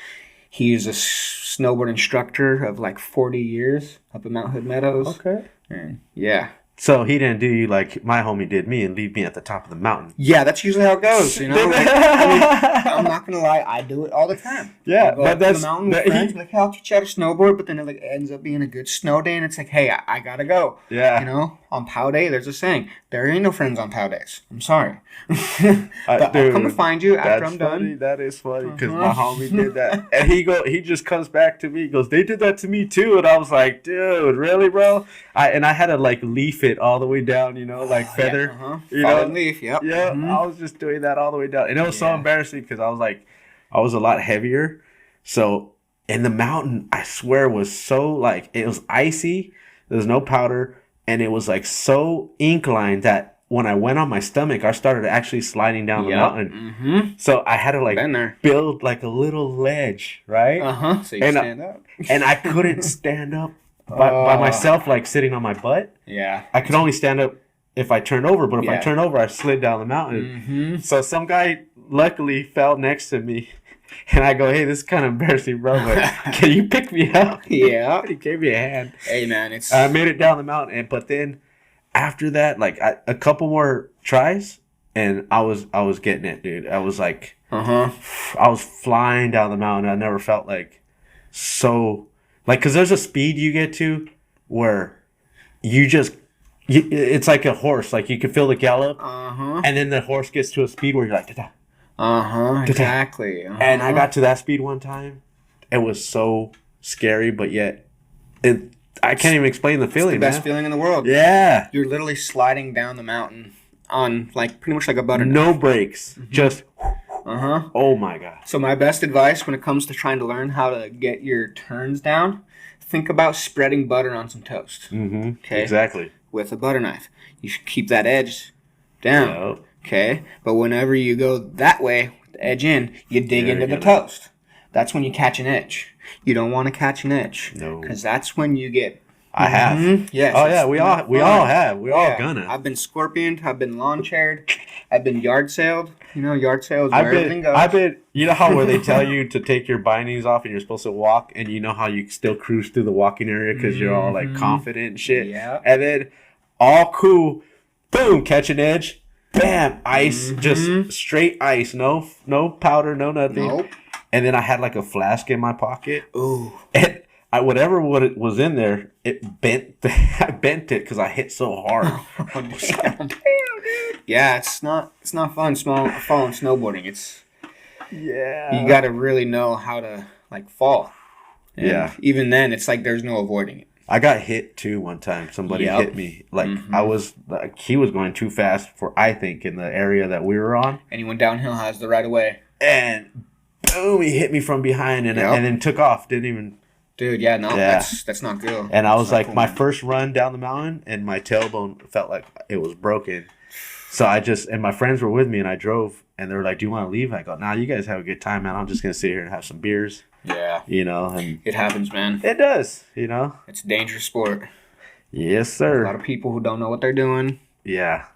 is a snowboard instructor of like 40 years up in Mount Hood Meadows. Okay. And yeah. So he didn't do you like my homie did me and leave me at the top of the mountain. Yeah, that's usually how it goes. You know, like, I mean, I'm not gonna lie, I do it all the time. Yeah, I'll go but up to that's the mountain with friends, like, hey, I'll teach you how to snowboard. But then it like ends up being a good snow day, and it's like, hey, I gotta go. Yeah. You know, on POW day, there's a saying: there ain't no friends on POW days. I'm sorry, but I'll come and find you after I'm funny. done. That is funny because my homie did that, and he just comes back to me. He goes, they did that to me too, and I was like, dude, really, bro? I had to like leaf it all the way down, you know, like feather, you know, Fallen leaf. Yep. Yeah, I was just doing that all the way down, and it was so embarrassing because I was like, I was a lot heavier, so in the mountain, I swear it was so like it was icy. There was no powder, and it was like so inclined that when I went on my stomach, I started actually sliding down the mountain. So I had to like build like a little ledge, right? So you stand up, and I couldn't stand up by myself, like sitting on my butt. Yeah, I could only stand up if I turned over, but if I turned over, I slid down the mountain. So some guy luckily fell next to me, and I go, "Hey, this is kind of embarrassing, bro, but can you pick me up?" Yeah, he gave me a hand. Hey, man, I made it down the mountain, but then after that, like a couple more tries, and I was getting it, dude. I was like, I was flying down the mountain. I never felt like so. Like, because there's a speed you get to where it's like a horse. Like, you can feel the gallop. And then the horse gets to a speed where you're like, exactly. And I got to that speed one time. It was so scary, but yet, I can't even explain the feeling, It's the best feeling in the world. Yeah. You're literally sliding down the mountain on, like, pretty much like a butter knife. No brakes. Just... Oh my God. So my best advice when it comes to trying to learn how to get your turns down, think about spreading butter on some toast. Okay. Exactly. With a butter knife, you should keep that edge down. Yep. Okay. But whenever you go that way, with the edge in, you dig into the toast. That's when you catch an edge. You don't want to catch an edge. No. Because that's when you get. I have. Yes. Oh yeah, we all have. We all gonna. I've been scorpioned. I've been lawn chaired. I've been yard sailed. You know, yard sales where everything goes. You know how where they tell you to take your bindings off and you're supposed to walk, and you know how you still cruise through the walking area because you're all like confident and shit. Yeah. And then all cool, boom, catch an edge, bam, ice, just straight ice, no powder, no nothing. Nope. And then I had like a flask in my pocket. Ooh. And whatever was in there, it bent. I bent it because I hit so hard. Damn, dude. Yeah, it's not fun. Falling snowboarding. You got to really know how to like fall. And even then, it's like there's no avoiding it. I got hit too one time. Somebody hit me. Like he was going too fast I think in the area that we were on. And he went downhill, has the right of way. And boom, he hit me from behind and then took off. Didn't even. Dude, that's not good. And I was like, my first run down the mountain, and my tailbone felt like it was broken. So and my friends were with me, and I drove, and they were like, "Do you want to leave?" I go, "Nah, you guys have a good time, man. I'm just gonna sit here and have some beers." Yeah. You know, and it happens, man. It does. You know, it's a dangerous sport. Yes, sir. A lot of people who don't know what they're doing. Yeah.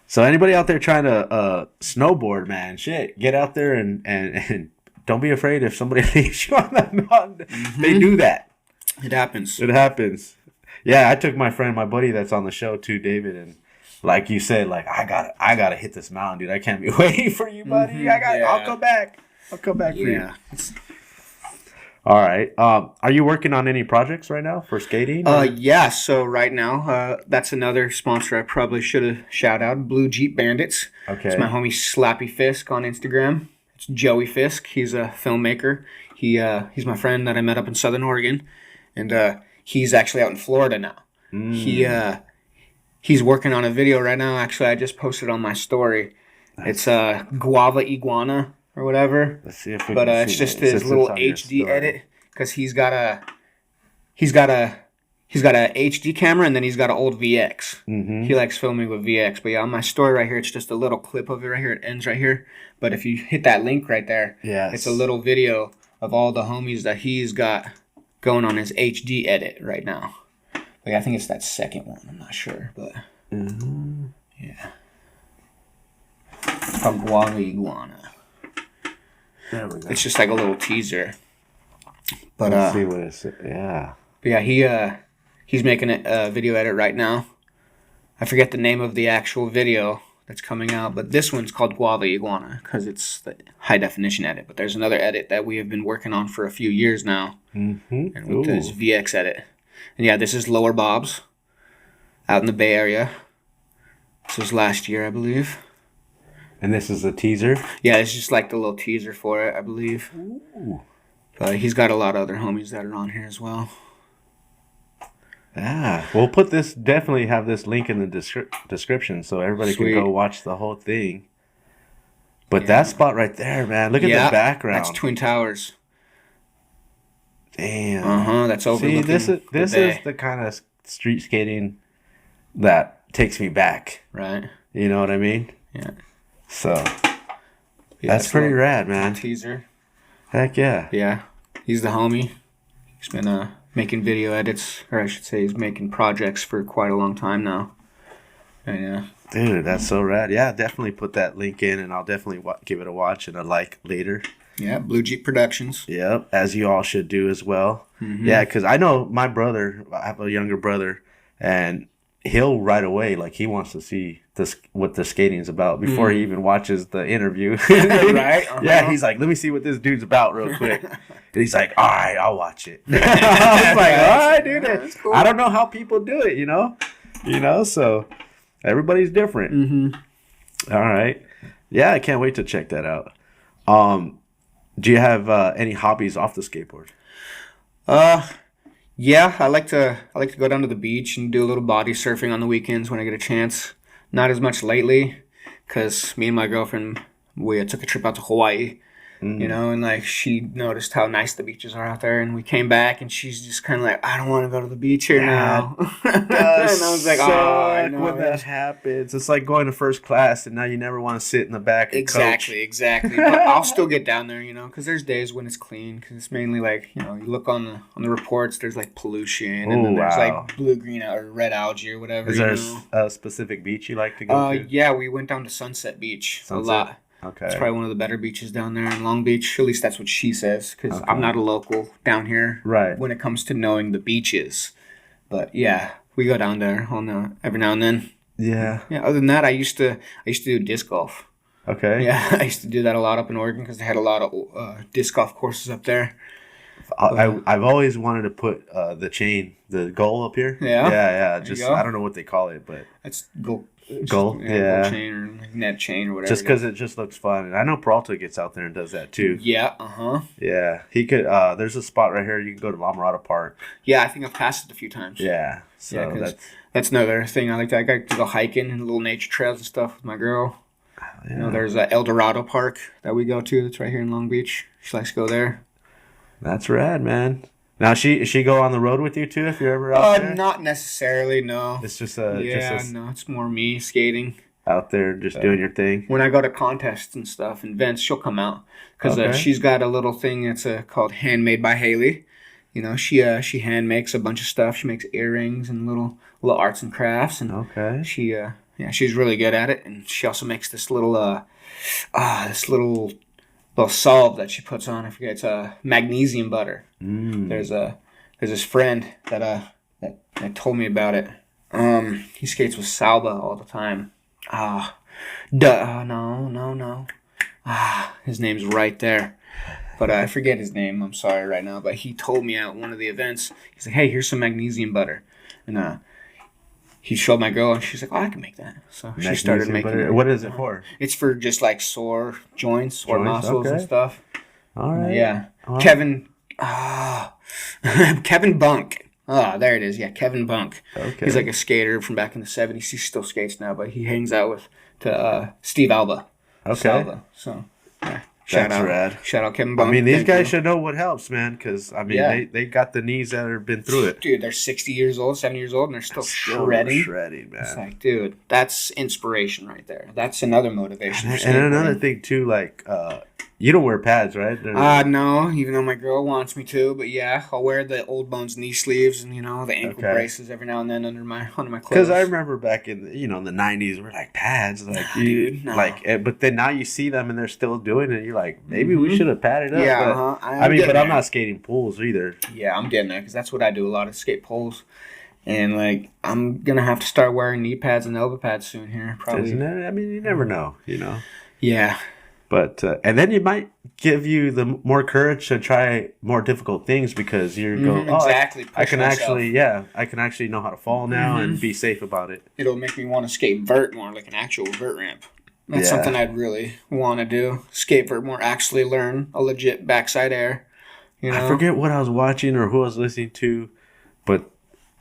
So anybody out there trying to snowboard, man, shit, get out there and don't be afraid if somebody leaves you on that mountain. They do that. It happens. It happens. Yeah, I took my buddy that's on the show too, David, and like you said, like I gotta hit this mountain, dude. I can't be waiting for you, buddy. I'll come back. I'll come back for you. All right. Are you working on any projects right now for skating? Yeah. So right now, that's another sponsor I probably should have shout out. Blue Jeep Bandits. Okay. It's my homie Slappy Fisk on Instagram. It's Joey Fisk. He's a filmmaker. He's my friend that I met up in Southern Oregon, and he's actually out in Florida now. He's working on a video right now. Actually, I just posted on my story. Nice. It's Guava Iguana or whatever. Let's see if we can see it's just his little HD edit because he's got a HD camera and then he's got an old VX. He likes filming with VX. But yeah, on my story right here, it's just a little clip of it right here. It ends right here. But if you hit that link right there, it's a little video of all the homies that he's got going on his HD edit right now. Like, I think it's that second one. I'm not sure, but yeah. It's called Guava Iguana. There we go. It's just like a little teaser. But let's see what it's. Yeah. But yeah, he's making a video edit right now. I forget the name of the actual video that's coming out, but this one's called Guava Iguana because it's the high definition edit. But there's another edit that we have been working on for a few years now, and with this VX edit. And yeah, this is Lower Bob's out in the Bay Area. This was last year, I believe. And this is a teaser? Yeah, it's just like the little teaser for it, I believe. Ooh. But he's got a lot of other homies that are on here as well. Yeah, we'll definitely have this link in the description so everybody Sweet. can go watch the whole thing. But that spot right there, man, look at the background. That's Twin Towers. Damn. That's overlooking. See, this is the kind of street skating that takes me back. Right. You know what I mean? Yeah. So that's pretty rad, man. Teaser. Heck yeah. Yeah. He's the homie. He's been making video edits, or I should say he's making projects for quite a long time now. And yeah. Dude, that's so rad. Yeah, definitely put that link in, and I'll definitely give it a watch and a like later. Yeah, Blue Jeep Productions. Yep, as you all should do as well. Mm-hmm. Yeah, because I know my brother, I have a younger brother, and he'll right away, like, he wants to see what the skating is about before he even watches the interview. Right? Yeah, he's like, let me see what this dude's about real quick. And he's like, all right, I'll watch it. I was like, all right, dude. Yeah, cool. I don't know how people do it, you know, so everybody's different. Mm-hmm. All right. Yeah, I can't wait to check that out. Do you have any hobbies off the skateboard? Yeah, I like to go down to the beach and do a little body surfing on the weekends when I get a chance. Not as much lately, because me and my girlfriend, we took a trip out to Hawaii, you know, and like she noticed how nice the beaches are out there, and we came back, and she's just kind of like, I don't want to go to the beach here now. And I was like, oh, I know. When that happens, it's like going to first class, and now you never want to sit in the back and coach. Exactly. But I'll still get down there, you know, because there's days when it's clean, because it's mainly like, you know, you look on the reports, there's like pollution, and then there's like blue, green, or red algae or whatever. Is there a specific beach you like to go to? Yeah, we went down to Sunset Beach a lot. Okay. It's probably one of the better beaches down there in Long Beach. At least that's what she says, because I'm not a local down here. Right. When it comes to knowing the beaches, but yeah, we go down there every now and then. Yeah. Yeah. Other than that, I used to do disc golf. Okay. Yeah, I used to do that a lot up in Oregon because they had a lot of disc golf courses up there. I've always wanted to put the goal up here. Yeah. Yeah. Just I don't know what they call it, but it's goal. Goal, yeah. Goal chain or net chain or whatever. Just because it just looks fun, and I know Peralta gets out there and does that too. Yeah. Yeah, he could. There's a spot right here. You can go to La Mirada Park. Yeah, I think I've passed it a few times. Yeah. So that's another thing I like. I like to go hiking and little nature trails and stuff with my girl. Yeah. You know, there's El Dorado Park that we go to. That's right here in Long Beach. She likes to go there. That's rad, man. Now, she go on the road with you too if you're ever out there? Not necessarily, no. It's just no, it's more me skating. Out there just doing your thing. When I go to contests and stuff and events, she'll come out because she's got a little thing that's called Handmade by Haley. You know, she hand makes a bunch of stuff. She makes earrings and little arts and crafts, and she's really good at it. And she also makes this little little solve that she puts on. I forget. It's a magnesium butter. There's this friend that told me about it. He skates with Salva all the time. No. His name's right there. But I forget his name. I'm sorry right now. But he told me at one of the events, he's like, hey, here's some magnesium butter. And he showed my girl, and she's like, oh, I can make that. So she started making it. What is it for? It's for just like sore joints or muscles and stuff. All right. Yeah. All right. Kevin Bunk. There it is. Yeah, Kevin Bunk. Okay. He's like a skater from back in the 70s. He still skates now, but he hangs out with Steve Alba. Okay. Salva. So, yeah. Shout out Kevin Bunk. I mean, these guys should know what helps, man, because, I mean, they got the knees that have been through it. Dude, they're 60 years old, 70 years old, and they're still shredding. Shredding, man. It's like, dude, that's inspiration right there. That's another motivation. And another thing, too, like, you don't wear pads, right? No, even though my girl wants me to, but yeah, I'll wear the Old Bones knee sleeves and, the ankle braces every now and then under my clothes. Because I remember back in, the 90s, we're like, pads, like, dude, no. Like, but then now you see them and they're still doing it, you're like, maybe we should have padded up. Yeah, but, I'm not skating pools either. Yeah, I'm getting there, because that's what I do, a lot of skate poles. And, like, I'm going to have to start wearing knee pads and elbow pads soon here, probably. Isn't it? I mean, you never know, you know. Yeah. But, and then it might give you the more courage to try more difficult things because you go, exactly. I can actually know how to fall now and be safe about it. It'll make me want to skate vert more, like an actual vert ramp. That's something I'd really want to do. Skate vert more, actually learn a legit backside air. You know? I forget what I was watching or who I was listening to, but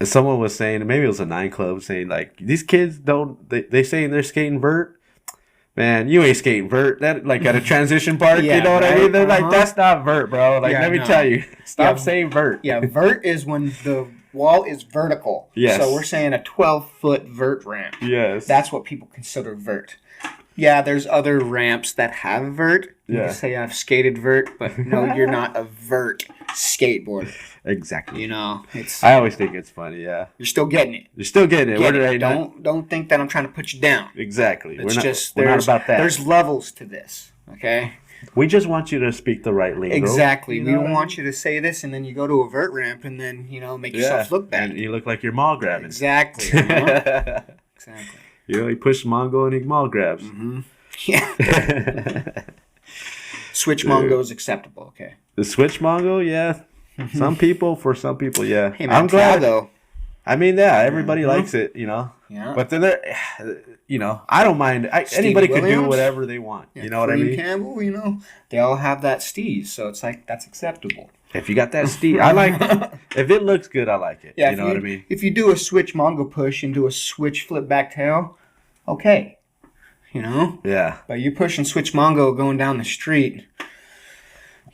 someone was saying, maybe it was a 9 Club, saying, like, these kids they saying they're skating vert. Man, you ain't skating vert. That, like, at a transition park, you know what I mean? They're like, that's not vert, bro. Like, let me tell you. Stop saying vert. Yeah, vert is when the wall is vertical. Yes. So we're saying a 12-foot vert ramp. Yes. That's what people consider vert. Yeah, there's other ramps that have vert. You can say I've skated vert, but no, you're not a vert skateboarder. Exactly. You know, I always think it's funny, yeah. You're still getting it. You're still getting it. Don't think that I'm trying to put you down. Exactly. We're not about that. There's levels to this, okay? We just want you to speak the right lingo. Exactly. We don't want you to say this and then you go to a vert ramp and then, make yourself look bad. And you look like you're mall grabbing. Exactly. You know? Exactly. You know, he pushed Mongo and he mall grabs. Mm-hmm. Yeah. Switch Mongo is acceptable, okay? The switch Mongo, yeah. For some people, yeah. Hey, man, I'm glad, though. I mean, yeah, everybody likes it, you know. Yeah. But then I don't mind. Anybody can do whatever they want. Yeah, you know what I mean? Campbell, they all have that steez, so it's like, that's acceptable. If you got that steez, I like it. If it looks good, I like it. Yeah, you know what I mean? If you do a switch Mongo push and do a switch flip back tail, okay. You know? Yeah. But you pushing switch Mongo going down the street,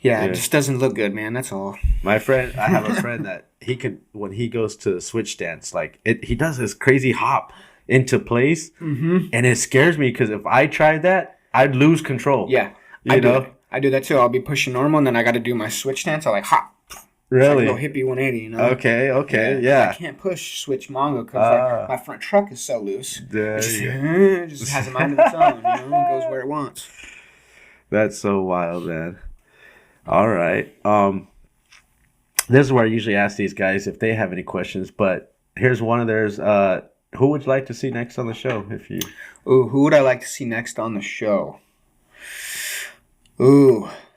it just doesn't look good, man. That's all. I have a friend that he could, when he goes to switch stance, like he does this crazy hop into place, and it scares me because if I tried that, I'd lose control. Yeah, I do that too. I'll be pushing normal, and then I got to do my switch stance. I like hop. Really? It's like a hippie 180, you know? Okay, yeah. I can't push switch Mongo because my front truck is so loose. It just has a mind of its own, It goes where it wants. That's so wild, man. All right. This is where I usually ask these guys if they have any questions, but here's one of theirs. Who would you like to see next on the show? Who would I like to see next on the show?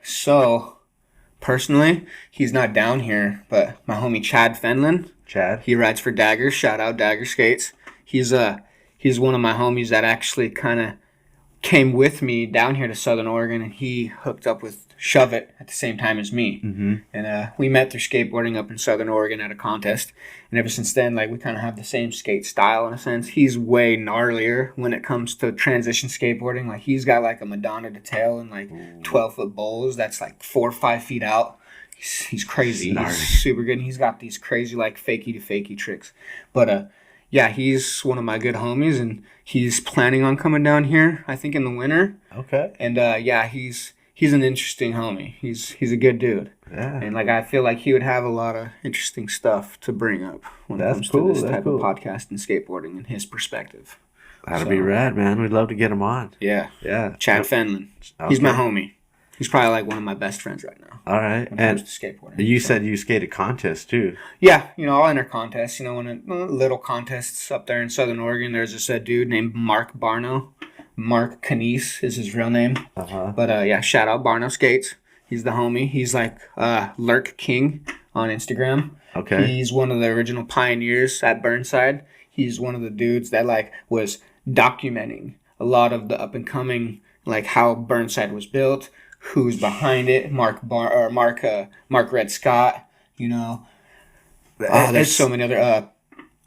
So personally, he's not down here, but my homie Chad Fenlon. Chad? He rides for Dagger. Shout out Dagger Skates. He's one of my homies that actually kind of came with me down here to Southern Oregon, and he hooked up with Shove It at the same time as me. Mm-hmm. And we met through skateboarding up in Southern Oregon at a contest. And ever since then, like, we kind of have the same skate style in a sense. He's way gnarlier when it comes to transition skateboarding. Like, he's got like a Madonna detail and like 12-foot bowls that's like 4 or 5 feet out. He's crazy. He's super good. And he's got these crazy like fakey to fakey tricks. But yeah, he's one of my good homies, and he's planning on coming down here, I think, in the winter. Okay. And yeah, he's an interesting homie. He's a good dude. Yeah. And like, I feel like he would have a lot of interesting stuff to bring up when it comes to this type of podcast and skateboarding and his perspective. That'd be rad, man. We'd love to get him on. Yeah. Yeah. Chad Fenlon. Okay. He's my homie. He's probably like one of my best friends right now. All right. When it comes to skateboarding. You said you skated contests too. Yeah. I'll enter contests. When little contests up there in Southern Oregon, there's this dude named Mark Barno. Mark Canese is his real name. Uh-huh. But yeah, shout out Barno Skates. He's the homie. He's like Lurk King on Instagram. Okay. He's one of the original pioneers at Burnside. He's one of the dudes that like was documenting a lot of the up and coming, like how Burnside was built, who's behind it. Mark Red Scott. There's so many other.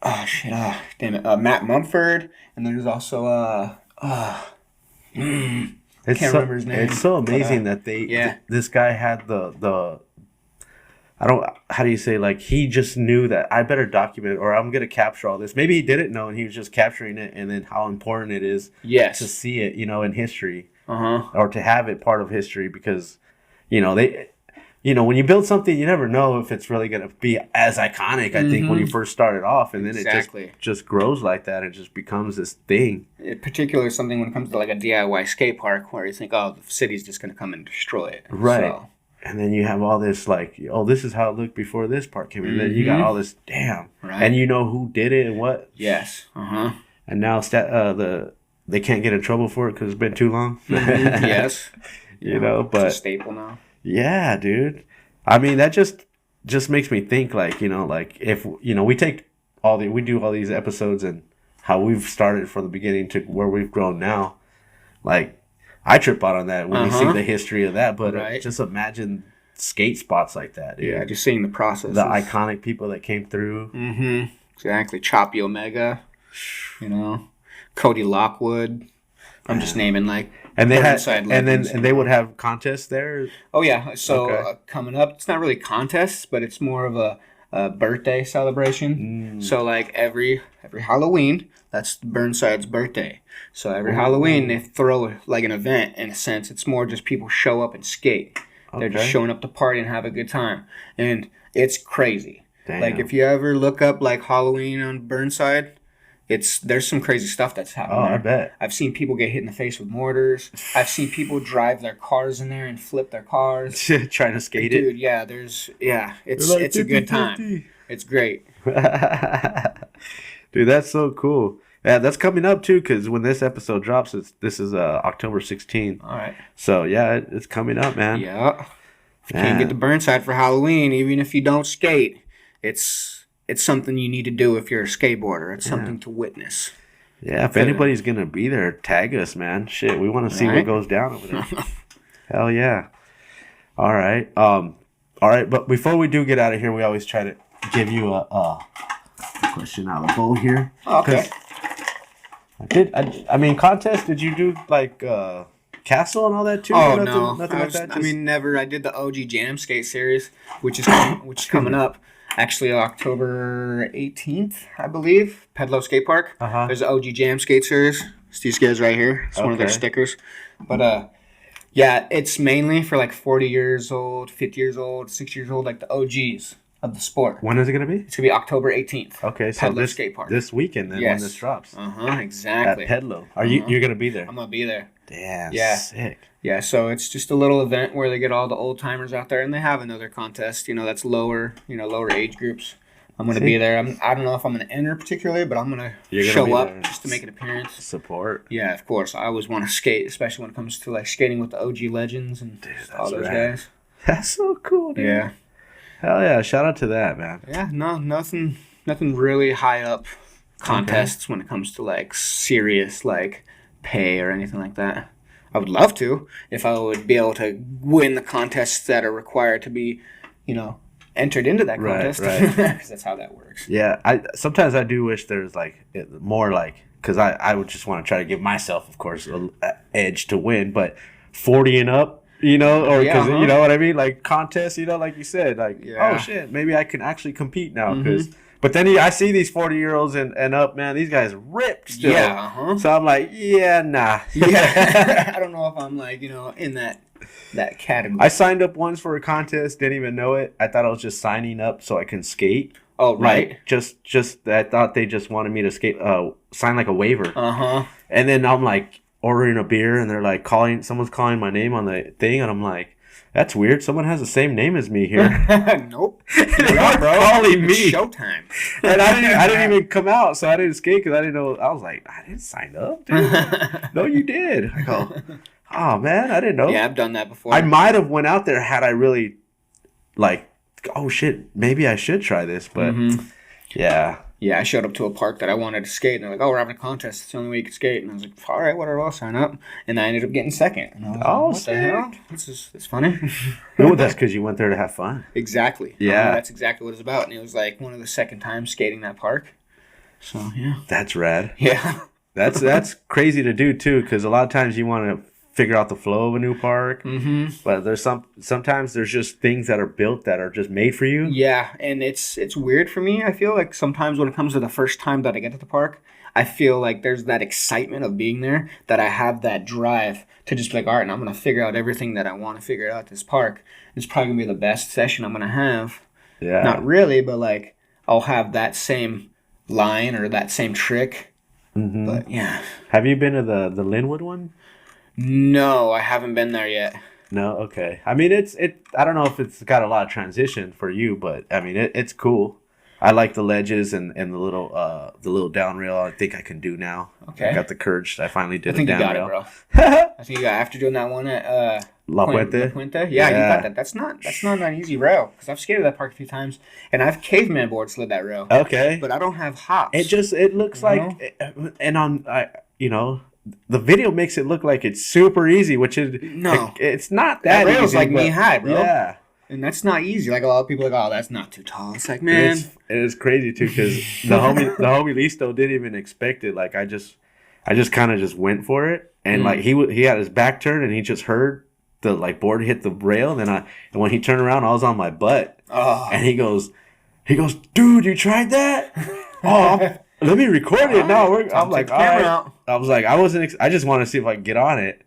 Matt Mumford, and there's also can't remember his name. It's so amazing that this guy had the how do you say, like, he just knew that I better document it or I'm going to capture all this. Maybe he didn't know and he was just capturing it, and then how important it is to see it, in history or to have it part of history, because, when you build something, you never know if it's really going to be as iconic, I think, when you first started off, and then it just grows like that. It just becomes this thing. In particular, something when it comes to like a DIY skate park where you think, oh, the city's just going to come and destroy it. Right. So, and then you have all this like, oh, this is how it looked before this part came in. And then you got all this, damn, Right. and you know who did it and what. Yes. And now they can't get in trouble for it because it's been too long. Yes. You know, but it's a staple now. Yeah, dude. I mean, that just makes me think, like, you know, like if, you know, we do all these episodes and how we've started from the beginning to where we've grown now. Like, I trip out on that when we see the history of that, but just imagine skate spots like that, dude. Yeah, just seeing the process. The iconic people that came through. Mm-hmm. Exactly. Choppy Omega, you know, Cody Lockwood. I'm just naming like. And they they would have contests there. Oh yeah, so coming up, it's not really contests, but it's more of a birthday celebration. So like every Halloween, that's Burnside's birthday. So every Halloween they throw like an event. In a sense, it's more just people show up and skate. They're just showing up to party and have a good time, and it's crazy. Damn. Like if you ever look up like Halloween on Burnside. There's some crazy stuff that's happening. I bet. I've seen people get hit in the face with mortars. I've seen people drive their cars in there and flip their cars. Trying to skate it. Dude, yeah, it's a good time. It's great. Dude, that's so cool. Yeah, that's coming up too, because when this episode drops, this is October 16th. All right. So yeah, it's coming up, man. Yeah. If you can't get to Burnside for Halloween, even if you don't skate, it's something you need to do if you're a skateboarder. It's something to witness. Yeah, if anybody's going to be there, tag us, man. Shit, we want to see what goes down over there. Hell yeah. All right. All right, but before we do get out of here, we always try to give you a question out of the bowl here. Okay. I mean, contest, did you do like Castle and all that too? Oh, nothing like that? I mean, never. I did the OG Jam Skate series, which is coming up. Actually, October 18th, I believe, Pedlo Skate Park. There's an OG Jam Skate series. It's these guys right here. It's one of their stickers. But, yeah, it's mainly for like 40 years old, 50 years old, 60 years old, like the OGs of the sport. When is it going to be? It's going to be October 18th. Okay, so Pedlo Skate Park. This weekend then when this drops. Exactly. At Pedlo. You're going to be there? I'm going to be there. Damn, sick. Yeah, so it's just a little event where they get all the old timers out there, and they have another contest. You know, that's lower age groups. I'm gonna be there. I don't know if I'm gonna enter particularly, but I'm gonna show up just to make an appearance. Support. Yeah, of course. I always want to skate, especially when it comes to like skating with the OG legends and all those guys. That's so cool, dude. Yeah. Hell yeah! Shout out to that, man. Yeah, nothing really high up contests when it comes to like serious like pay or anything like that. I would love to if I would be able to win the contests that are required to be, entered into that contest. Right. Because that's how that works. Yeah, sometimes I do wish there's like more like, because I would just want to try to give myself, of course, an edge to win, but 40 and up, or because you know what I mean, like contests, like you said, like oh shit, maybe I can actually compete now because. But then I see these 40-year-olds and up, man, these guys ripped still. Yeah, So I'm like, yeah, nah. Yeah. I don't know if I'm like, in that category. I signed up once for a contest, didn't even know it. I thought I was just signing up so I can skate. Oh, right. Like, just I thought they just wanted me to skate, sign like a waiver. And then I'm like ordering a beer and they're like someone's calling my name on the thing and I'm like, that's weird. Someone has the same name as me here. Nope. You're calling me. It's showtime. And I didn't even come out, so I didn't skate because I didn't know. I was like, I didn't sign up, dude. No, you did. I go, oh man, I didn't know. Yeah, I've done that before. I might have went out there had I really, like, oh shit, maybe I should try this, but yeah. Yeah, I showed up to a park that I wanted to skate, and they're like, "Oh, we're having a contest. It's the only way you can skate." And I was like, "All right, whatever. I'll sign up." And I ended up getting second. And I was like, what the hell? It's funny. No, that's because you went there to have fun. Exactly. Yeah, that's exactly what it's about. And it was like one of the second times skating that park. So yeah, that's rad. Yeah, that's crazy to do too, because a lot of times you want to figure out the flow of a new park, but there's sometimes there's just things that are built that are just made for you. Yeah, and it's weird for me. I feel like sometimes when it comes to the first time that I get to the park, I feel like there's that excitement of being there, that I have that drive to just be like, all right, and I'm gonna figure out everything that I want to figure out at this park. It's probably gonna be the best session I'm gonna have. Yeah, not really, but like I'll have that same line or that same trick. But yeah, have you been to the Linwood one? No, I haven't been there yet. No, okay. I mean, I don't know if it's got a lot of transition for you, but I mean, it's cool. I like the ledges and the little down rail. I think I can do now. Okay. I got the courage. I finally did I think a you down got it, rail. bro. I think you got after doing that one at La Puente. La Puente. Yeah, you got that. That's not an easy rail because I've skated that park a few times and I've caveman board slid that rail. Okay. But I don't have hops. It looks like, and the video makes it look like it's super easy, which is no, it's not that rail's easy, like knee high, bro. Yeah. And that's not easy. Like a lot of people are like, oh, that's not too tall. It's like, man, it is crazy too because the homie Listo didn't even expect it. Like I just kind of just went for it, and like he had his back turned, and he just heard the like board hit the rail. And when he turned around, I was on my butt, and he goes, dude, you tried that? Oh, let me record it now. I'm like, all right. I was like, I just want to see if I can get on it,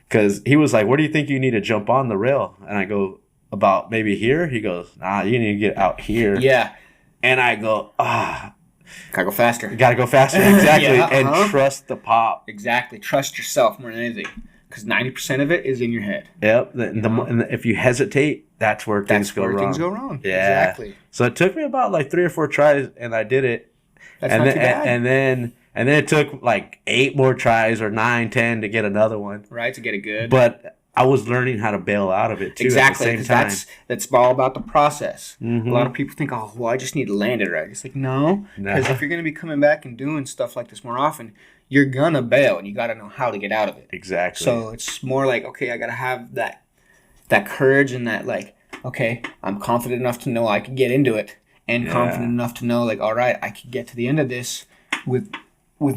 because he was like, where do you think you need to jump on the rail? And I go, about maybe here. He goes, nah, you need to get out here. Yeah. And I go, gotta go faster. Exactly. And trust the pop. Exactly. Trust yourself more than anything, because 90% of it is in your head. Yep. And if you hesitate, that's where things go wrong. Yeah. Exactly. So it took me about like 3 or 4 tries, and I did it. That's not too bad. And then it took like 8 more tries or 9, 10 to get another one. Right, to get it good. But I was learning how to bail out of it too. Exactly, at the same time. That's all about the process. A lot of people think, oh, well, I just need to land it right. It's like, no, because if you're going to be coming back and doing stuff like this more often, you're going to bail, and you got to know how to get out of it. Exactly. So it's more like, okay, I got to have that courage and that, like, okay, I'm confident enough to know I can get into it, and confident enough to know, like, all right, I can get to the end of this with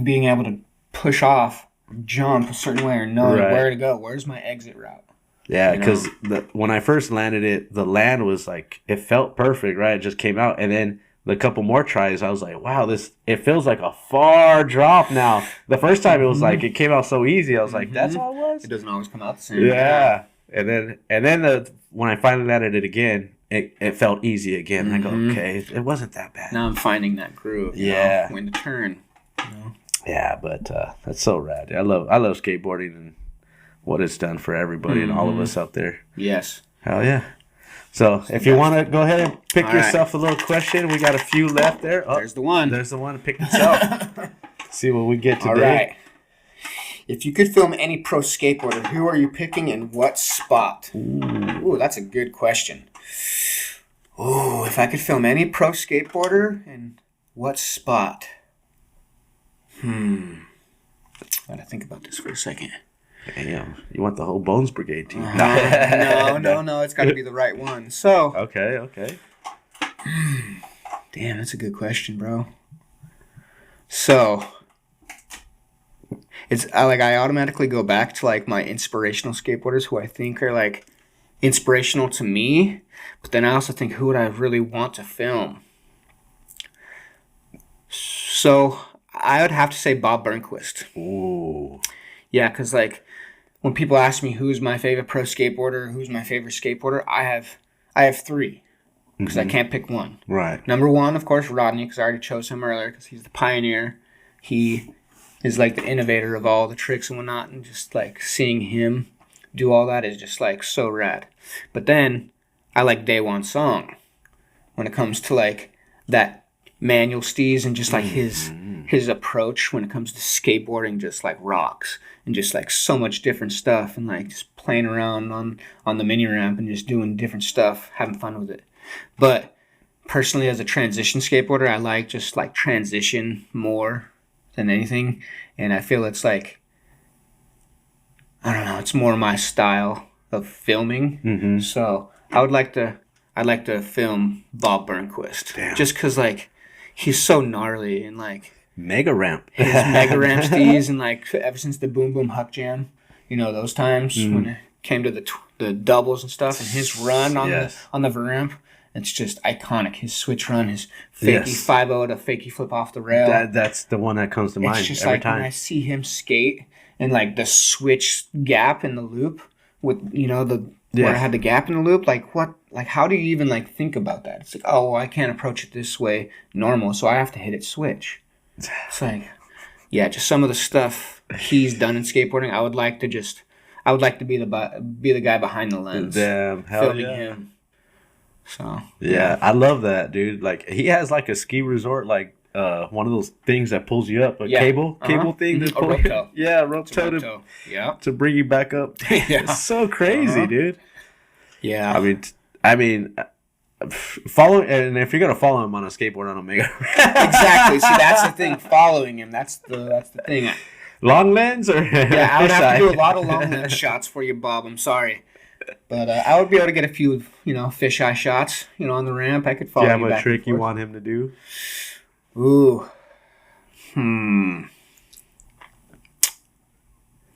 being able to push off, jump a certain way, or knowing where to go. Where's my exit route? Yeah, because when I first landed it, the land was like, it felt perfect, right? It just came out. And then the couple more tries, I was like, wow, it feels like a far drop now. The first time it was like, it came out so easy. I was like, that's all it was? It doesn't always come out the same. Yeah. And then when I finally landed it again, it felt easy again. I go, okay, it wasn't that bad. Now I'm finding that groove. Yeah. When to turn. Yeah, but that's so rad. I love skateboarding and what it's done for everybody and all of us out there. Yes. Hell yeah. So if you want to go ahead and pick yourself a little question, we got a few left there. Oh, there's the one. There's the one to pick itself. See what we get today. All right. If you could film any pro skateboarder, who are you picking and what spot? Ooh, that's a good question. Ooh, if I could film any pro skateboarder and what spot? Gotta think about this for a second. Damn, you want the whole Bones Brigade team? No, it's got to be the right one. So okay. Damn, that's a good question, bro. So I automatically go back to like my inspirational skateboarders who I think are like inspirational to me, but then I also think, who would I really want to film? So I would have to say Bob Burnquist. Ooh. Yeah, because like when people ask me who's my favorite pro skateboarder, who's my favorite skateboarder, I have 3 because I can't pick one. Right. Number 1, of course, Rodney, because I already chose him earlier because he's the pioneer. He is like the innovator of all the tricks and whatnot, and just like seeing him do all that is just like so rad. But then I like Daewon Song when it comes to like that manual steez and just like his approach when it comes to skateboarding, just like rocks and just like so much different stuff, and like just playing around on the mini ramp and just doing different stuff, having fun with it. But personally, as a transition skateboarder, I like just like transition more than anything, and I feel it's like, I don't know, it's more my style of filming. So I'd like to film Bob Burnquist. Damn. Just because like he's so gnarly and like mega ramp. His mega ramp steez, and like ever since the Boom Boom Huck Jam, those times when it came to the doubles and stuff, and his run on the ramp, it's just iconic. His switch run, his fakie 5-0 to fakie flip off the rail. That's the one that comes to mind. It's just every like time. When I see him skate and like the switch gap in the loop with where I had the gap in the loop, like what, like how do you even like think about that? It's like, oh, well, I can't approach it this way normal, so I have to hit it switch. It's like, yeah, just some of the stuff he's done in skateboarding. I would like to just, I would like to be the guy behind the lens, Damn, hell filming yeah. him. So Yeah, I love that, dude. Like he has like a ski resort, like one of those things that pulls you up, a cable thing that a pull rope you. tow. Yeah, rope It's a rope tow tow. Yeah. to bring you back up. Yeah. It's so crazy, dude. Yeah. I mean, follow, and if you're gonna follow him on a skateboard on Omega, Exactly. See, that's the thing. Following him, that's the thing. long lens or Yeah, I would have to do a lot of long fisheye? lens shots for you, Bob. I'm sorry, but I would be able to get a few, fisheye shots, on the ramp. I could Do follow you have you a back trick and you forth. want him to do? Ooh.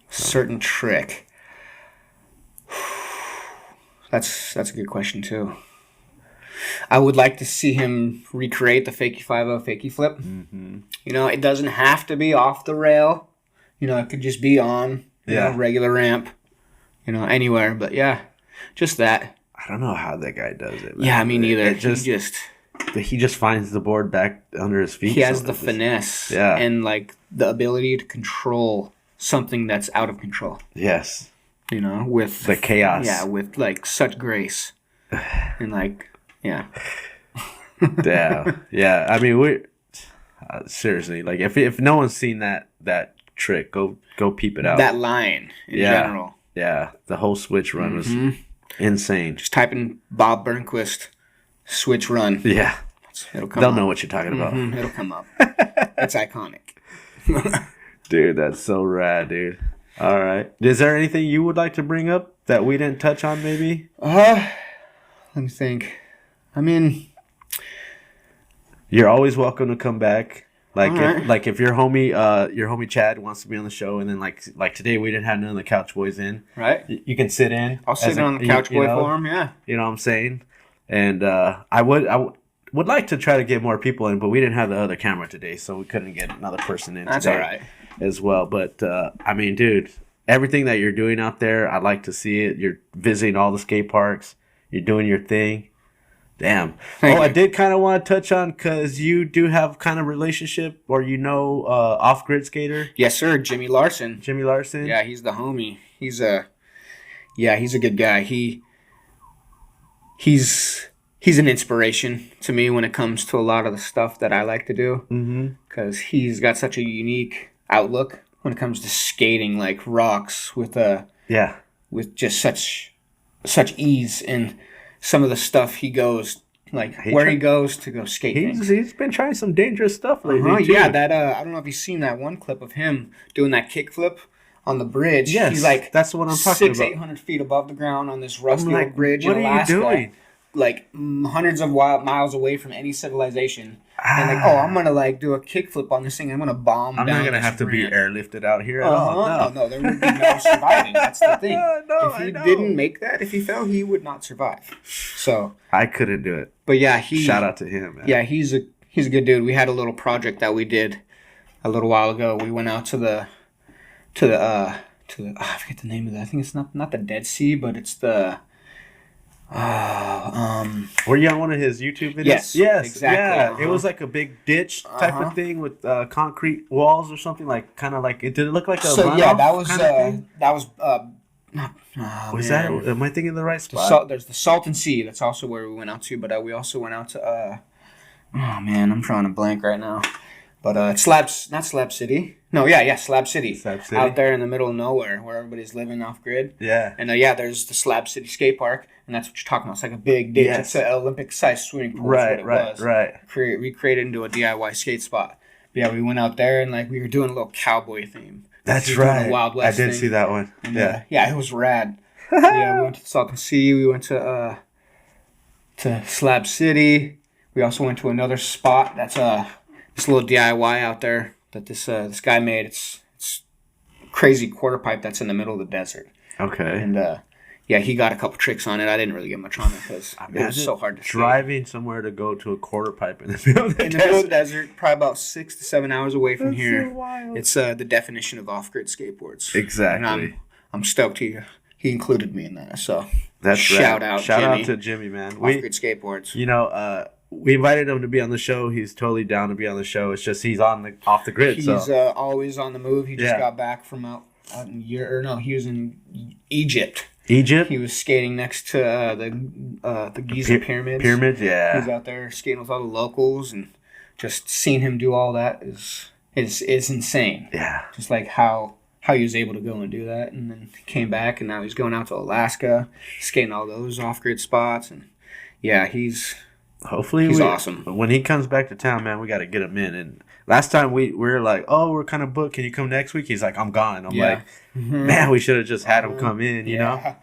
Certain trick. That's a good question too. I would like to see him recreate the fakie 5-0 fakie flip. Mm-hmm. It doesn't have to be off the rail. It could just be on regular ramp. Anywhere. But yeah, just that. I don't know how that guy does it, man. Yeah, me neither. He just finds the board back under his feet. He has the finesse and like the ability to control something that's out of control. Yes. With the chaos. Yeah, with like such grace. And like, yeah. Yeah. I mean, we seriously, like if no one's seen that trick, go peep it out. That line in general. Yeah, the whole switch run was insane. Just type in Bob Burnquist switch run. Yeah. It'll come They'll up. know what you're talking about. It'll come up. It's iconic. Dude, that's so rad, dude. All right. Is there anything you would like to bring up that we didn't touch on, maybe? Let me think. I mean, you're always welcome to come back. Like right. if your homie Chad wants to be on the show, and then like today we didn't have none of the Couch Boys in. Right. You can sit in. I'll sit on the Couch Boy for him. Yeah. You know what I'm saying? And I would like to try to get more people in, but we didn't have the other camera today, so we couldn't get another person in. That's today all right. As well. But I mean, dude, everything that you're doing out there, I'd like to see it. You're visiting all the skate parks. You're doing your thing. Damn. Thank you. I did kind of want to touch on, because you do have kind of relationship, or off-grid skater. Yes, sir. Jimmy Larson. Jimmy Larson. Yeah, he's the homie. He's a good guy. He's an inspiration to me when it comes to a lot of the stuff that I like to do. Because he's got such a unique outlook when it comes to skating, like rocks with just such ease, and some of the stuff he goes he goes to go skating. He's been trying some dangerous stuff lately. Too. Yeah, that I don't know if you've seen that one clip of him doing that kickflip on the bridge. Yes, he's like that's what I'm talking about. 800 feet above the ground on this rusty old bridge what in are Alaska. you doing? Like hundreds of miles away from any civilization, and I'm gonna do a kickflip on this thing. I'm gonna bomb. I'm down not gonna have to be airlifted out here at all. No, there would be no surviving. That's the thing. No, if he didn't make that, if he fell, he would not survive. So I couldn't do it. But yeah, shout out to him. Man. Yeah, he's a good dude. We had a little project that we did a little while ago. We went out to the I forget the name of that. I think it's not the Dead Sea, but it's the. Were you on one of his YouTube videos? Yes, exactly. Yeah, it was like a big ditch type of thing with concrete walls or something, kind of like it. Did it look like a? So yeah, that was was that? Am I thinking of the right spot? There's the Salton Sea. That's also where we went out to, but we also went out to. I'm drawing a blank right now. But it's not Slab City. No, Slab City. Slab City. Out there in the middle of nowhere where everybody's living off grid. Yeah. And there's the Slab City skate park, and that's what you're talking about. It's like a big ditch. Yes. It's an Olympic-sized swimming pool. Right. Recreated into a DIY skate spot. But yeah, we went out there and we were doing a little cowboy theme. That's right. Wild West I did thing. see that one. And, yeah. It was rad. Yeah, we went to the Salton Sea. We went to Slab City. We also went to another spot that's this little DIY out there that this guy made. It's crazy quarter pipe that's in the middle of the desert. Okay. And he got a couple tricks on it. I didn't really get much on it because it was so hard to driving somewhere to go to a quarter pipe in the middle of the desert. Middle of the desert, probably about 6 to 7 hours away from here. So wild. It's the definition of off-grid skateboards. Exactly. And I'm stoked he included me in that. So that's shout out to Jimmy, man. Off-grid skateboards. We invited him to be on the show. He's totally down to be on the show. It's just he's off the grid. He's always on the move. He just got back from he was in Egypt. Egypt? He was skating next to the Giza pyramids. Pyramids, yeah. He's out there skating with all the locals, and just seeing him do all that is insane. Yeah. Just like how he was able to go and do that, and then came back, and now he's going out to Alaska, skating all those off-grid spots, and yeah, he's awesome. When he comes back to town, man, we got to get him in. And last time we were like, oh, we're kind of booked. Can you come next week? He's like, I'm gone. I'm like, man, we should have just had him come in, you know?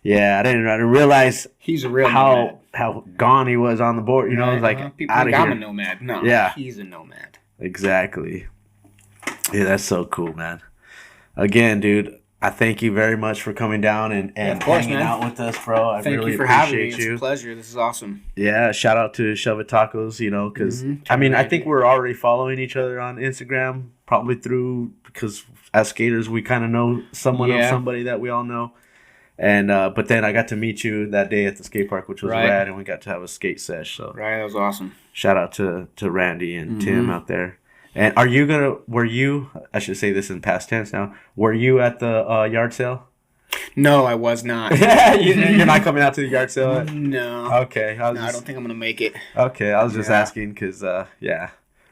Yeah, I didn't realize he's a real how gone he was on the board. You know, it's like people out of think here. I'm a nomad. No, he's a nomad. Exactly. Yeah, that's so cool, man. Again, dude, I thank you very much for coming down and hanging out with us, bro. I really appreciate having me. It's a pleasure. This is awesome. Yeah, shout out to Shove It Tacos, you know, because, I think we're already following each other on Instagram, probably because as skaters, we kind of know someone of somebody that we all know. And but then I got to meet you that day at the skate park, which was rad, and we got to have a skate sesh. So that was awesome. Shout out to Randy and Tim out there. And were you, I should say this in past tense now, were you at the yard sale? No, I was not. You're not coming out to the yard sale? No. Okay. I don't think I'm going to make it. Okay, I was just asking because,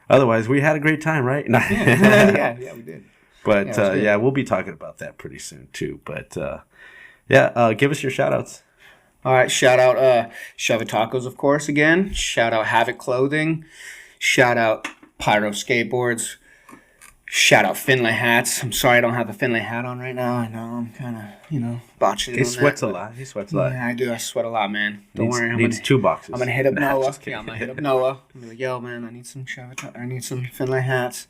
otherwise we had a great time, right? yeah, we did. But, we'll be talking about that pretty soon, too. But, give us your shout-outs. All right, shout out Shove It Tacos, of course, again. Shout out Havoc Clothing. Shout out Pyro Skateboards. Shout out Finlay Hats. I'm sorry I don't have a Finlay hat on right now. I know I'm kind of, botching it. He sweats a lot. Yeah, I do. I sweat a lot, man. Don't worry. Needs 2 boxes. I'm going to hit up Noah. I'm going to hit up Noah. I'm going to be like, yo, man, I need some Finlay hats.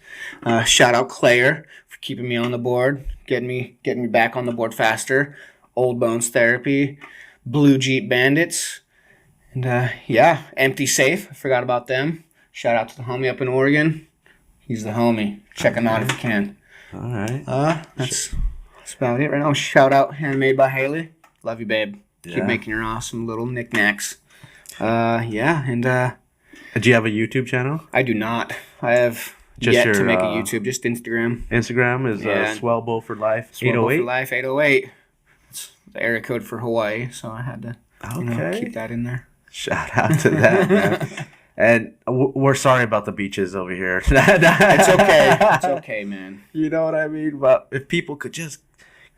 Shout out Claire for keeping me on the board, getting me back on the board faster. Old Bones Therapy. Blue Jeep Bandits. And, Empty Safe. I forgot about them. Shout out to the homie up in Oregon. He's the homie. Check him out if you can. All right. That's about it right now. Shout out Handmade by Haley. Love you, babe. Keep making your awesome little knickknacks. And do you have a YouTube channel? I do not. I have yet to make a YouTube. Just Instagram. Instagram is Swellbow4Life 808. Swellbow4Life 808. It's the area code for Hawaii, so I had to keep that in there. Shout out to that, man. And we're sorry about the beaches over here. It's okay. It's okay, man. You know what I mean? But if people could just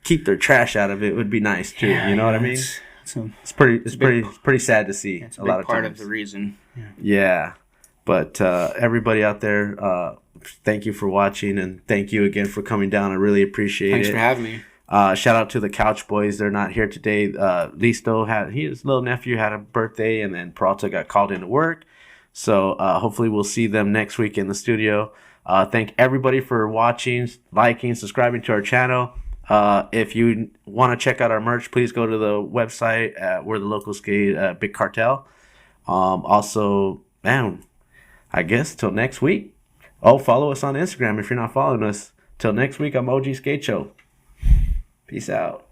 keep their trash out of it, would be nice too. You know what I mean? It's pretty sad to see. It's a lot of part of the reason. Yeah. But everybody out there, thank you for watching, and thank you again for coming down. I really appreciate it. Thanks for having me. Shout out to the Couch Boys. They're not here today. Listo his little nephew had a birthday, and then Peralta got called into work. So hopefully we'll see them next week in the studio. Thank everybody for watching, liking, subscribing to our channel. If you want to check out our merch, please go to the website at We're the Locals Sk8 Big Cartel. Also, man, I guess till next week. Follow us on Instagram if you're not following us. Till next week, I'm OG Skate Show. Peace out.